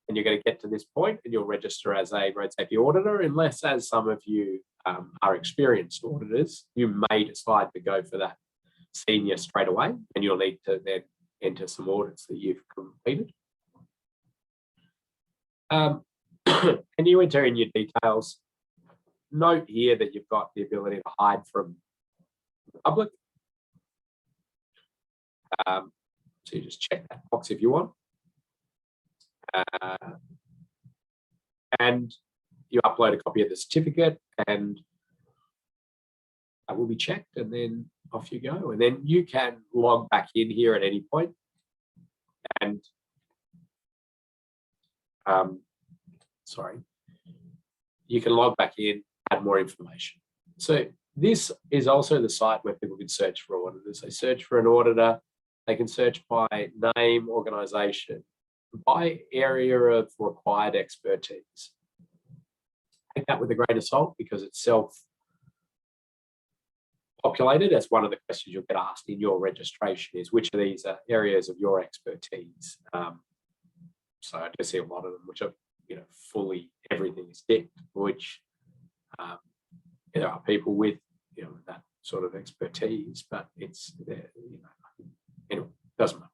And you're going to get to this point and you'll register as a road safety auditor, unless, as some of you are experienced auditors, you may decide to go for that senior straight away, and you'll need to then enter some audits that you've completed. And you enter in your details. Note here that you've got the ability to hide from the public. So you just check that box if you want. And you upload a copy of the certificate, and that will be checked, and then off you go. And then you can log back in here at any point and sorry, you can log back in, add more information. So this is also the site where people can search for auditors. They search for an auditor. They can search by name, organisation, by area of required expertise. Take that with a grain of salt because it's self-populated. As one of the questions you'll get asked in your registration is which of these are areas of your expertise. So I do see a lot of them which are, fully everything is ticked, which there are people with, that sort of expertise, but it's there, anyway, doesn't matter.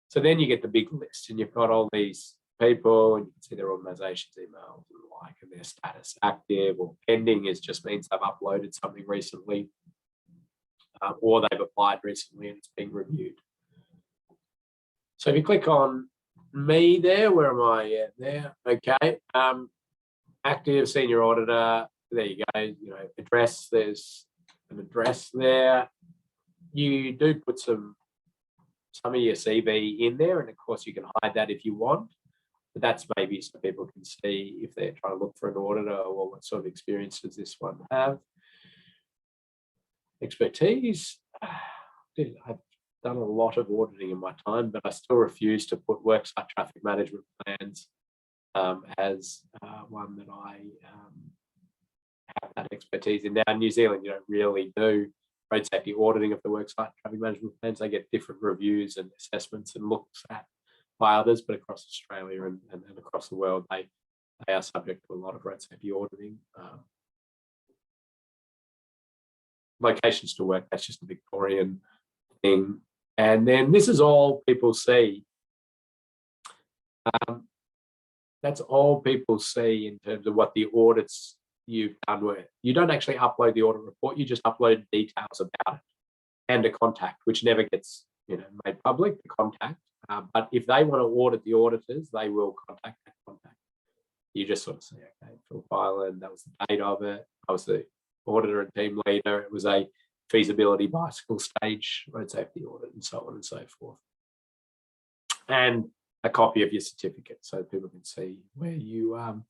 So then you get the big list and you've got all these people and you can see their organisation's emails and the like, and their status active or pending just means they've uploaded something recently or they've applied recently and it's being reviewed. So if you click on me there, where am I? Yeah, there. Okay. Active senior auditor. There you go. Address. There's an address there. You do put some of your CV in there, and of course you can hide that if you want. But that's maybe so people can see if they're trying to look for an auditor or what sort of experience does this one have. Expertise. I've done a lot of auditing in my time, but I still refuse to put worksite traffic management plans as one that I have that expertise in. Now in New Zealand, you don't really do road safety auditing of the worksite traffic management plans. They get different reviews and assessments and looks at by others, but across Australia and across the world, they are subject to a lot of road safety auditing. Locations to work, that's just a Victorian thing. And then this is all people see. That's all people see in terms of what the audits you've done were. You don't actually upload the audit report, you just upload details about it and a contact, which never gets made public, the contact. But if they want to audit the auditors, they will contact that contact. You just sort of say, okay, Phil Byland, that was the date of it. I was the auditor and team leader. It was a feasibility bicycle stage road safety audit and so on and so forth. And a copy of your certificate so people can see where you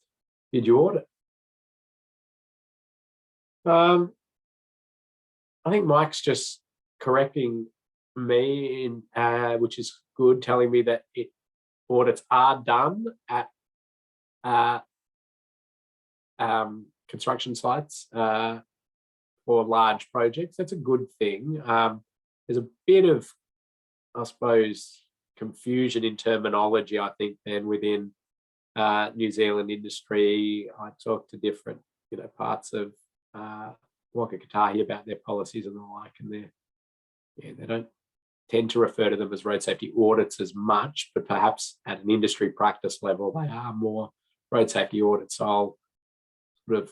did your audit. I think Mike's just correcting me, which is good, telling me that audits are done at construction sites for large projects. That's a good thing. There's a bit of, I suppose, confusion in terminology, I think, then within New Zealand industry. I talked to different, parts of Waka Kotahi about their policies and the like, and they don't tend to refer to them as road safety audits as much, but perhaps at an industry practice level, they are more road safety audits. So I'll sort of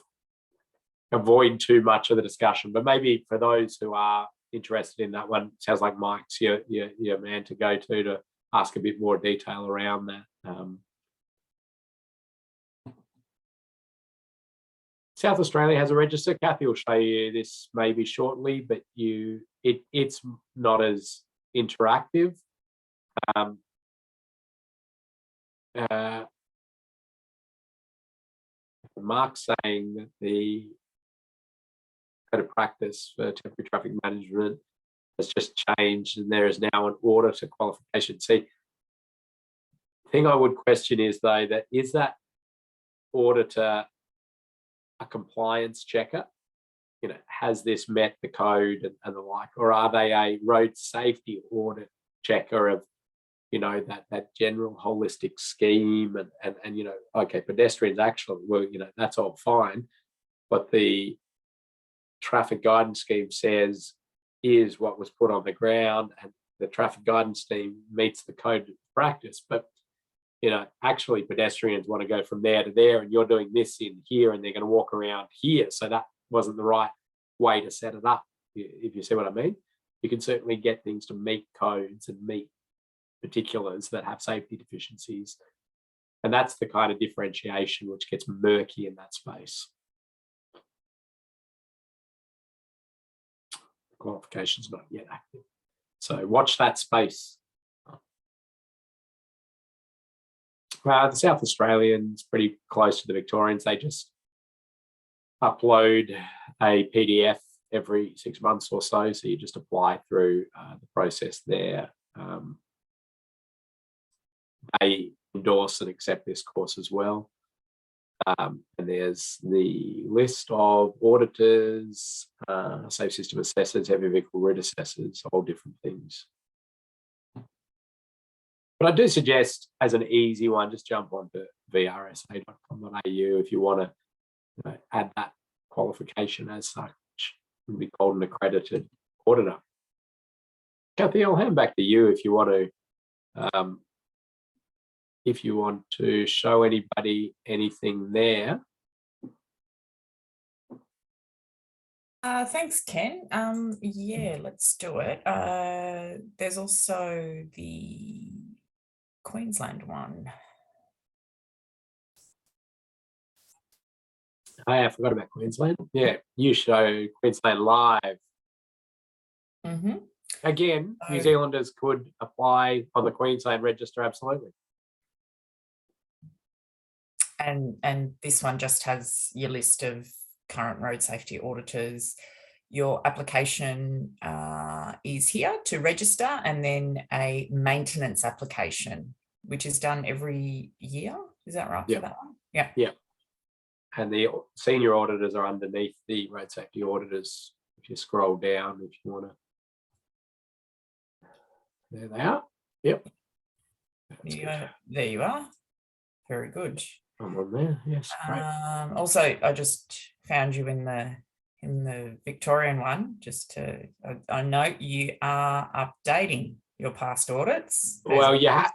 avoid too much of the discussion, but maybe for those who are interested in that one, sounds like Mike's your man to go to ask a bit more detail around that. South Australia has a register. Kathy will show you this maybe shortly, but it's not as interactive. Mark's saying that the code of practice for temporary traffic management has just changed and there is now an auditor qualification. See, the thing I would question is though, that is that auditor a compliance checker? Has this met the code and the like, or are they a road safety audit checker of, that general holistic scheme and okay, pedestrians actually, well, that's all fine, but the traffic guidance scheme says is what was put on the ground and the traffic guidance team meets the code of practice, but actually pedestrians want to go from there to there and you're doing this in here and they're going to walk around here. So that wasn't the right way to set it up, if you see what I mean. You can certainly get things to meet codes and meet particulars that have safety deficiencies. And that's the kind of differentiation which gets murky in that space. Qualification's not yet active. So watch that space. The South Australians pretty close to the Victorians. They just upload a PDF every 6 months or so. So you just apply through the process there. They endorse and accept this course as well. And there's the list of auditors, safe system assessors, heavy vehicle route assessors, all different things. But I do suggest, as an easy one, just jump onto vrsa.com.au if you want to add that qualification as such and be called an accredited auditor. Kathy, I'll hand back to you if you want to show anybody anything there. Thanks, Ken. Yeah, let's do it. There's also the Queensland one. I forgot about Queensland. Yeah, you show Queensland live. Mm-hmm. Again, New Zealanders could apply on the Queensland register, absolutely. And this one just has your list of current road safety auditors. Your application is here to register, and then a maintenance application, which is done every year. Is that right? Yeah. For that one? Yeah. Yeah. And the senior auditors are underneath the road safety auditors. If you scroll down, if you want to. There they are. Yep. There you are. Very good. I'm on there. Yes. Great. Also, I just found you in the Victorian one. I note you are updating your past audits. Well, you have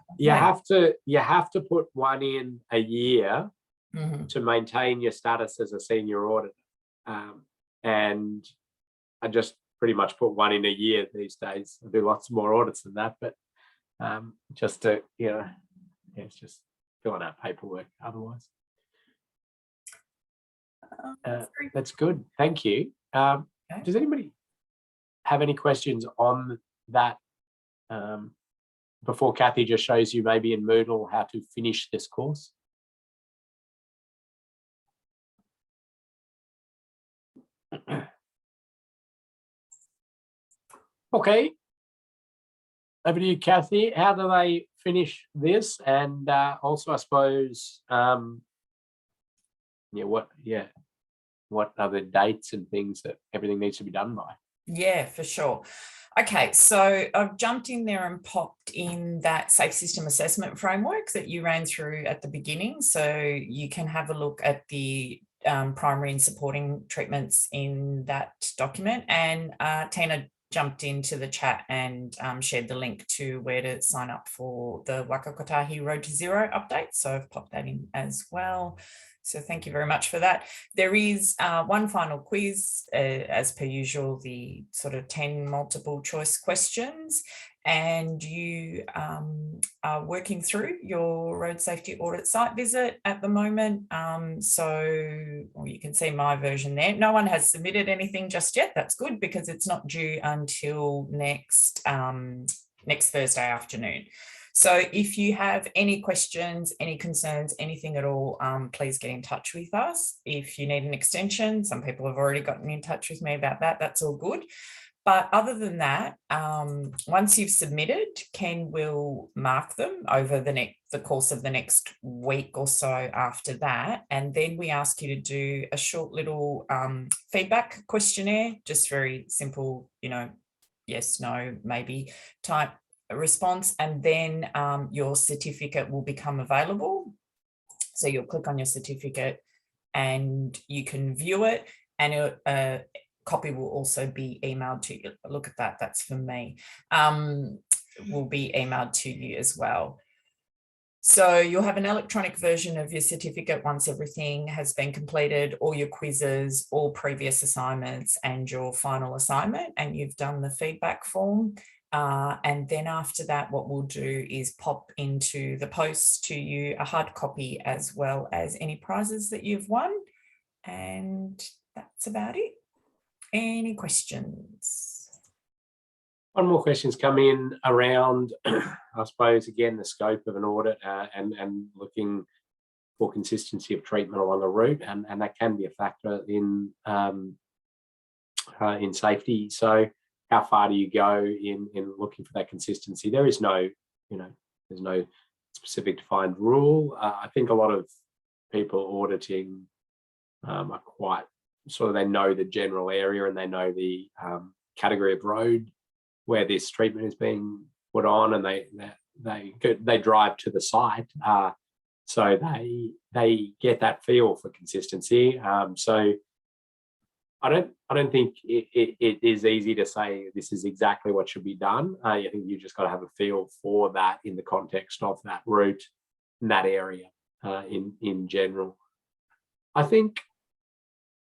to put one in a year to maintain your status as a senior auditor, and I just pretty much put one in a year these days. I do lots more audits than that, but just to it's just filling out paperwork otherwise. That's good. Thank you. Okay. Does anybody have any questions on that before Kathy just shows you maybe in Moodle how to finish this course? Okay. Over to you, Kathy. How do they finish this? And also, I suppose, what are the dates and things that everything needs to be done by? Yeah, for sure. Okay, so I've jumped in there and popped in that safe system assessment framework that you ran through at the beginning. So you can have a look at the primary and supporting treatments in that document. And Tina jumped into the chat and shared the link to where to sign up for the Waka Kotahi Road to Zero update. So I've popped that in as well. So thank you very much for that. There is one final quiz, as per usual, the sort of 10 multiple choice questions, and you are working through your road safety audit site visit at the moment. You can see my version there. No one has submitted anything just yet. That's good because it's not due until next Thursday afternoon. So if you have any questions, any concerns, anything at all, please get in touch with us. If you need an extension, some people have already gotten in touch with me about that. That's all good. But other than that, once you've submitted, Ken will mark them over the course of the next week or so after that. And then we ask you to do a short little feedback questionnaire, just very simple, yes, no, maybe type response, and then your certificate will become available. So you'll click on your certificate and you can view it, and a copy will also be emailed to you. Look at that, that's for me. Will be emailed to you as well. So you'll have an electronic version of your certificate once everything has been completed, all your quizzes, all previous assignments, and your final assignment, and you've done the feedback form. And then after that, what we'll do is pop into the post to you a hard copy as well as any prizes that you've won. And that's about it. Any questions? One more question's come in around, I suppose, again, the scope of an audit and looking for consistency of treatment along a route, and that can be a factor in safety. So how far do you go in looking for that consistency? There is no, there's no specific defined rule. I think a lot of people auditing are quite sort of, they know the general area and they know the category of road where this treatment is being put on, and they drive to the site, so they get that feel for consistency. So I don't think it is easy to say this is exactly what should be done. I think you just got to have a feel for that in the context of that route in that area in general. I think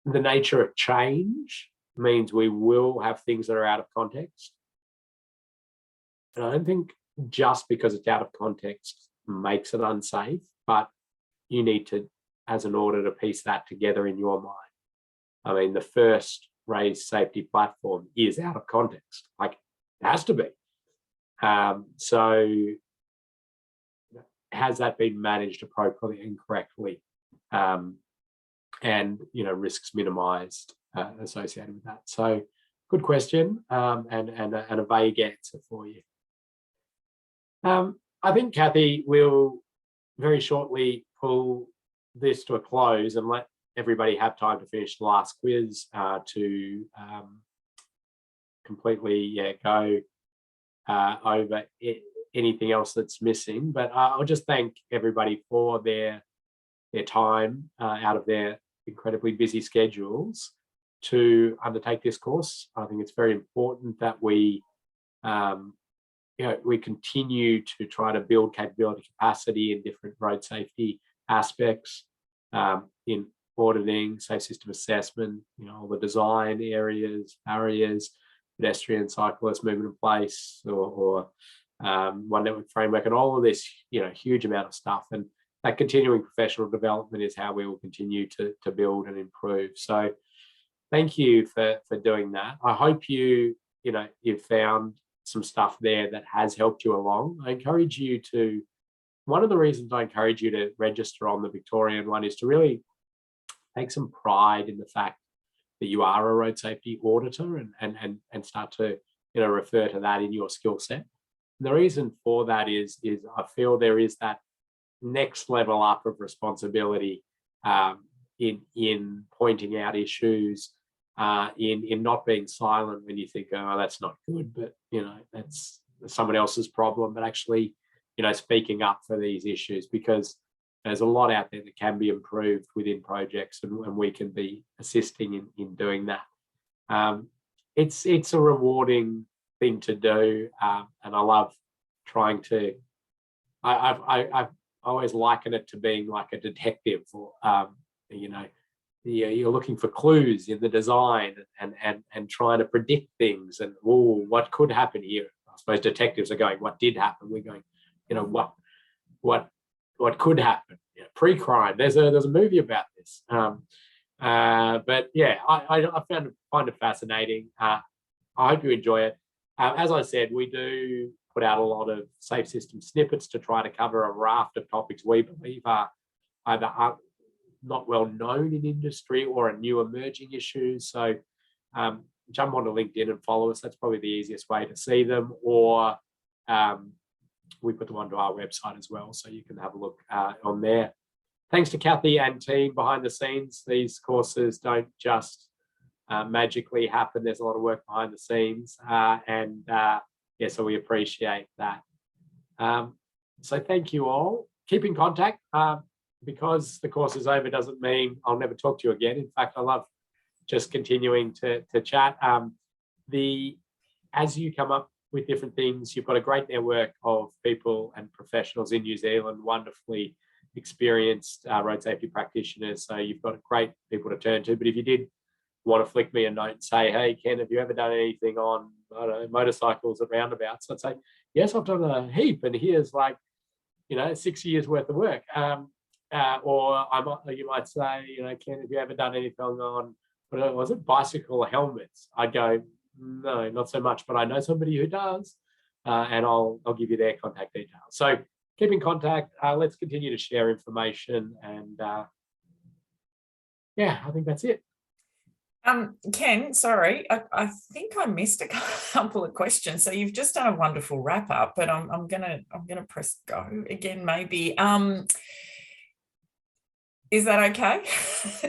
the nature of change means we will have things that are out of context. And I don't think just because it's out of context makes it unsafe, but you need to, as an auditor, piece that together in your mind. I mean, the first raised safety platform is out of context, like it has to be. So has that been managed appropriately and correctly? And, risks minimized associated with that. So good question, and a vague answer for you. I think Kathy will very shortly pull this to a close and let everybody have time to finish the last quiz to completely go over anything else that's missing. But I'll just thank everybody for their time out of their incredibly busy schedules to undertake this course. I think it's very important that we we continue to try to build capability capacity in different road safety aspects, in auditing, safe system assessment, all the design areas, barriers, pedestrian, cyclist, movement in place, or one network framework, and all of this, huge amount of stuff. And that continuing professional development is how we will continue to build and improve. So thank you for doing that. I hope you've found some stuff there that has helped you along. One of the reasons I encourage you to register on the Victorian one is to really take some pride in the fact that you are a road safety auditor and start to refer to that in your skill set. And the reason for that is I feel there is that next level up of responsibility in pointing out issues, in not being silent when you think, oh, that's not good, but that's someone else's problem, but actually speaking up for these issues, because there's a lot out there that can be improved within projects, and we can be assisting in doing that. It's a rewarding thing to do, and I love trying to. I've always liken it to being like a detective, or you're looking for clues in the design and trying to predict things, and what could happen here. I suppose detectives are going, what did happen? We're going, what could happen? Pre-crime. There's a movie about this. But yeah, I find it fascinating. I hope you enjoy it. As I said, we do put out a lot of safe system snippets to try to cover a raft of topics we believe are either not well known in industry or are new emerging issues. So jump onto LinkedIn and follow us. That's probably the easiest way to see them, or we put them onto our website as well, so you can have a look on there. Thanks to Kathy and team behind the scenes. These courses don't just magically happen. There's a lot of work behind the scenes, so we appreciate that. So thank you all. Keep in contact. Because the course is over doesn't mean I'll never talk to you again. In fact, I love just continuing to chat. As you come up with different things, you've got a great network of people and professionals in New Zealand, wonderfully experienced road safety practitioners. So you've got great people to turn to. But if you did want to flick me a note and say, hey, Ken, have you ever done anything on motorcycles at roundabouts? I'd say, yes, I've done a heap. And here's 6 years worth of work. Or you might say, Ken, have you ever done anything on, what was it, bicycle helmets? I'd go, No, not so much, but I know somebody who does, and I'll give you their contact details. So keep in contact. Let's continue to share information, and yeah, I think that's it. Ken, sorry, I think I missed a couple of questions. So you've just done a wonderful wrap up, but I'm gonna press go again, maybe. Is that okay?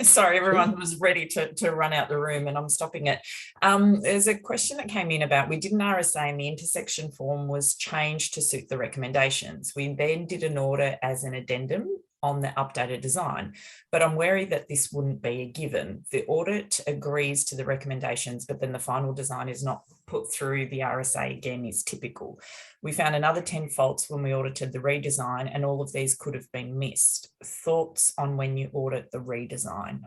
Sorry, everyone was ready to run out the room and I'm stopping it. There's a question that came in about, we did an RSA and the intersection form was changed to suit the recommendations. We then did an audit as an addendum on the updated design, but I'm wary that this wouldn't be a given. The audit agrees to the recommendations, but then the final design is not put through the RSA again is typical. We found another 10 faults when we audited the redesign, and all of these could have been missed. Thoughts on when you audit the redesign?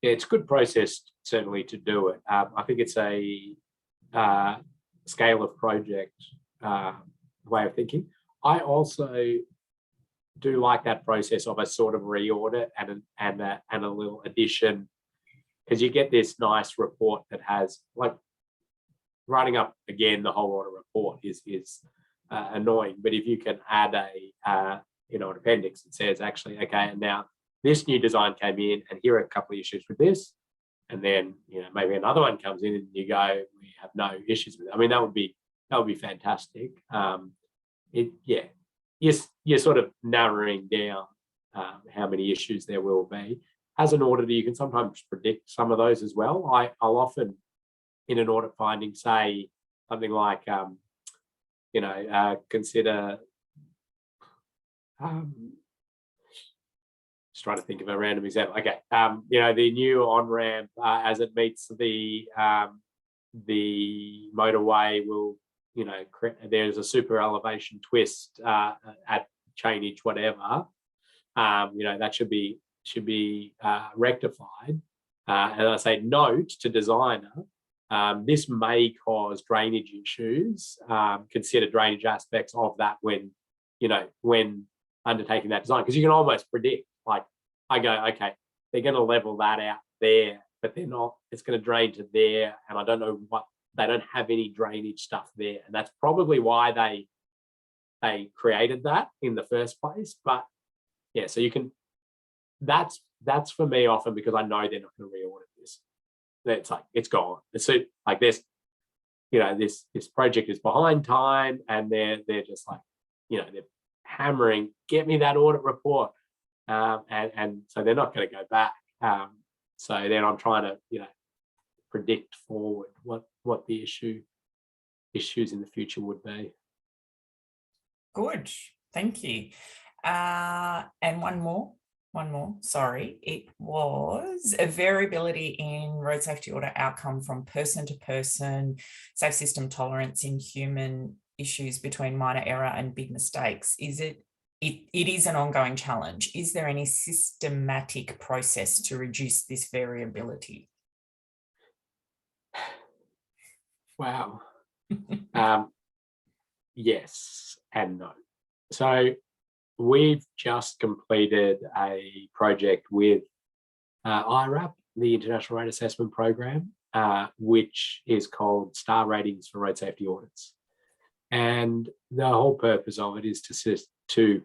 Yeah, it's a good process, certainly, to do it. I think it's a scale of project way of thinking. I also do like that process of a sort of re-audit and a little addition, because you get this nice report that has, like, writing up again the whole audit report is annoying, but if you can add an appendix that says, actually, okay, and now this new design came in and here are a couple of issues with this, and then maybe another one comes in and you go, we have no issues with it. I mean, that would be fantastic. You're sort of narrowing down how many issues there will be. As an auditor, you can sometimes predict some of those as well. I'll often, in an audit finding, say something like, consider, just trying to think of a random example. Okay, the new on-ramp as it meets the motorway will, there's a super elevation twist at chainage, whatever. That should be rectified. And I say, note to designer, this may cause drainage issues. Consider drainage aspects of that when undertaking that design, because you can almost predict, like, I go, okay, they're going to level that out there, but they're not, it's going to drain to there, and I don't know what, they don't have any drainage stuff there, and that's probably why they created that in the first place. But yeah, so you can, that's for me often, because I know they're not going to re-audit this. It's like, it's gone. It's like this, this project is behind time, and they're just like, they're hammering, get me that audit report, and so they're not going to go back. So then I'm trying to predict forward what the issues in the future would be. Good, thank you. And one more, sorry. It was a variability in road safety audit outcome from person to person, safe system tolerance in human issues between minor error and big mistakes. It is an ongoing challenge. Is there any systematic process to reduce this variability? Wow. Yes and no. So we've just completed a project with IRAP, the International Road Assessment Program, which is called Star Ratings for Road Safety Audits. And the whole purpose of it is to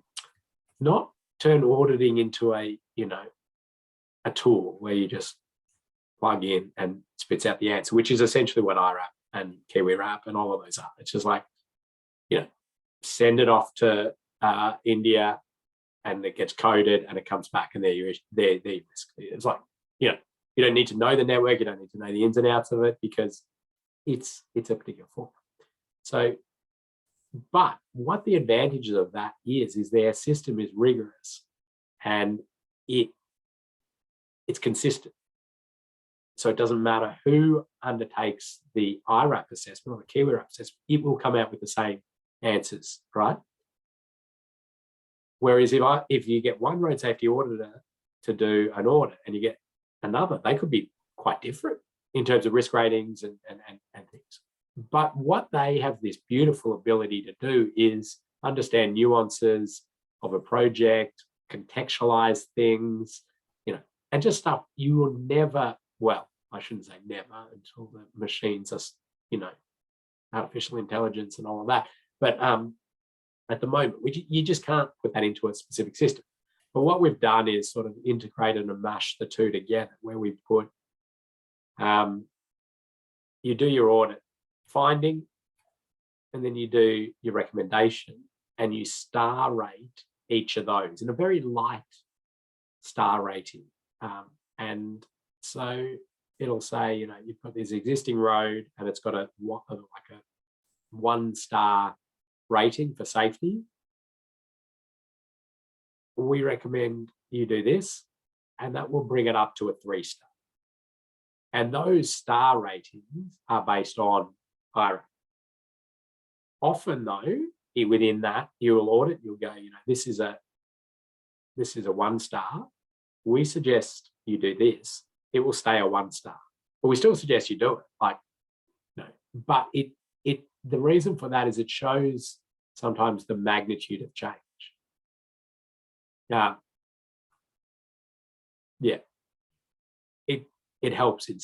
not turn auditing into a tool where you just plug in and spits out the answer, which is essentially what IRAP and Kiwi Rap and all of those are. It's just like, send it off to India and it gets coded and it comes back, and it's like, you don't need to know the network, you don't need to know the ins and outs of it, because it's a particular form. So, but what the advantages of that is their system is rigorous and it's consistent. So it doesn't matter who undertakes the IRAP assessment or the Kiwi Rap assessment, it will come out with the same answers, right? Whereas if you get one road safety auditor to do an audit and you get another, they could be quite different in terms of risk ratings and things. But what they have this beautiful ability to do is understand nuances of a project, contextualize things, and just stuff you will never, well, I shouldn't say never until the machines are artificial intelligence and all of that. But at the moment, you just can't put that into a specific system. But what we've done is sort of integrated and mashed the two together, where we put, you do your audit finding, and then you do your recommendation, and you star rate each of those in a very light star rating. And so it'll say, you've got this existing road and it's got a 1-star rating for safety. We recommend you do this, and that will bring it up to a 3-star. And those star ratings are based on IRA. Often though, within that, you will audit, you'll go, this is a 1-star. We suggest you do this. It will stay a 1-star. But we still suggest you do it. But the reason for that is it shows sometimes the magnitude of change. It helps in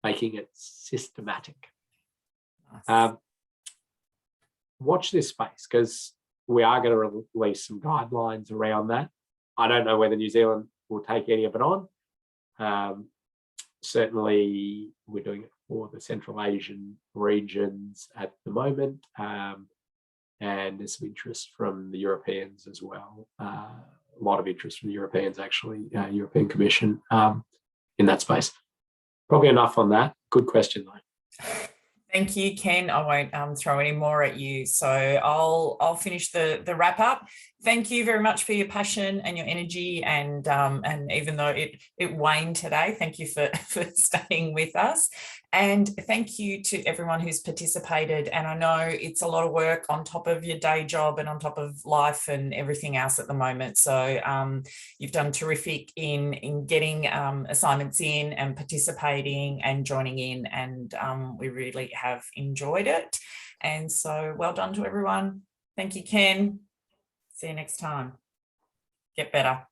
making it systematic. Nice. Watch this space, because we are going to release some guidelines around that. I don't know whether New Zealand will take any of it on. Certainly, we're doing it for the Central Asian regions at the moment, and there's some interest from the Europeans as well. A lot of interest from the Europeans, actually, European Commission in that space. Probably enough on that. Good question, though. Thank you, Ken. I won't throw any more at you. So I'll finish the wrap up. Thank you very much for your passion and your energy, and even though it waned today, thank you for staying with us. And thank you to everyone who's participated. And I know it's a lot of work on top of your day job and on top of life and everything else at the moment. So you've done terrific in getting assignments in and participating and joining in, and we really have enjoyed it. And so well done to everyone. Thank you, Ken. See you next time. Get better.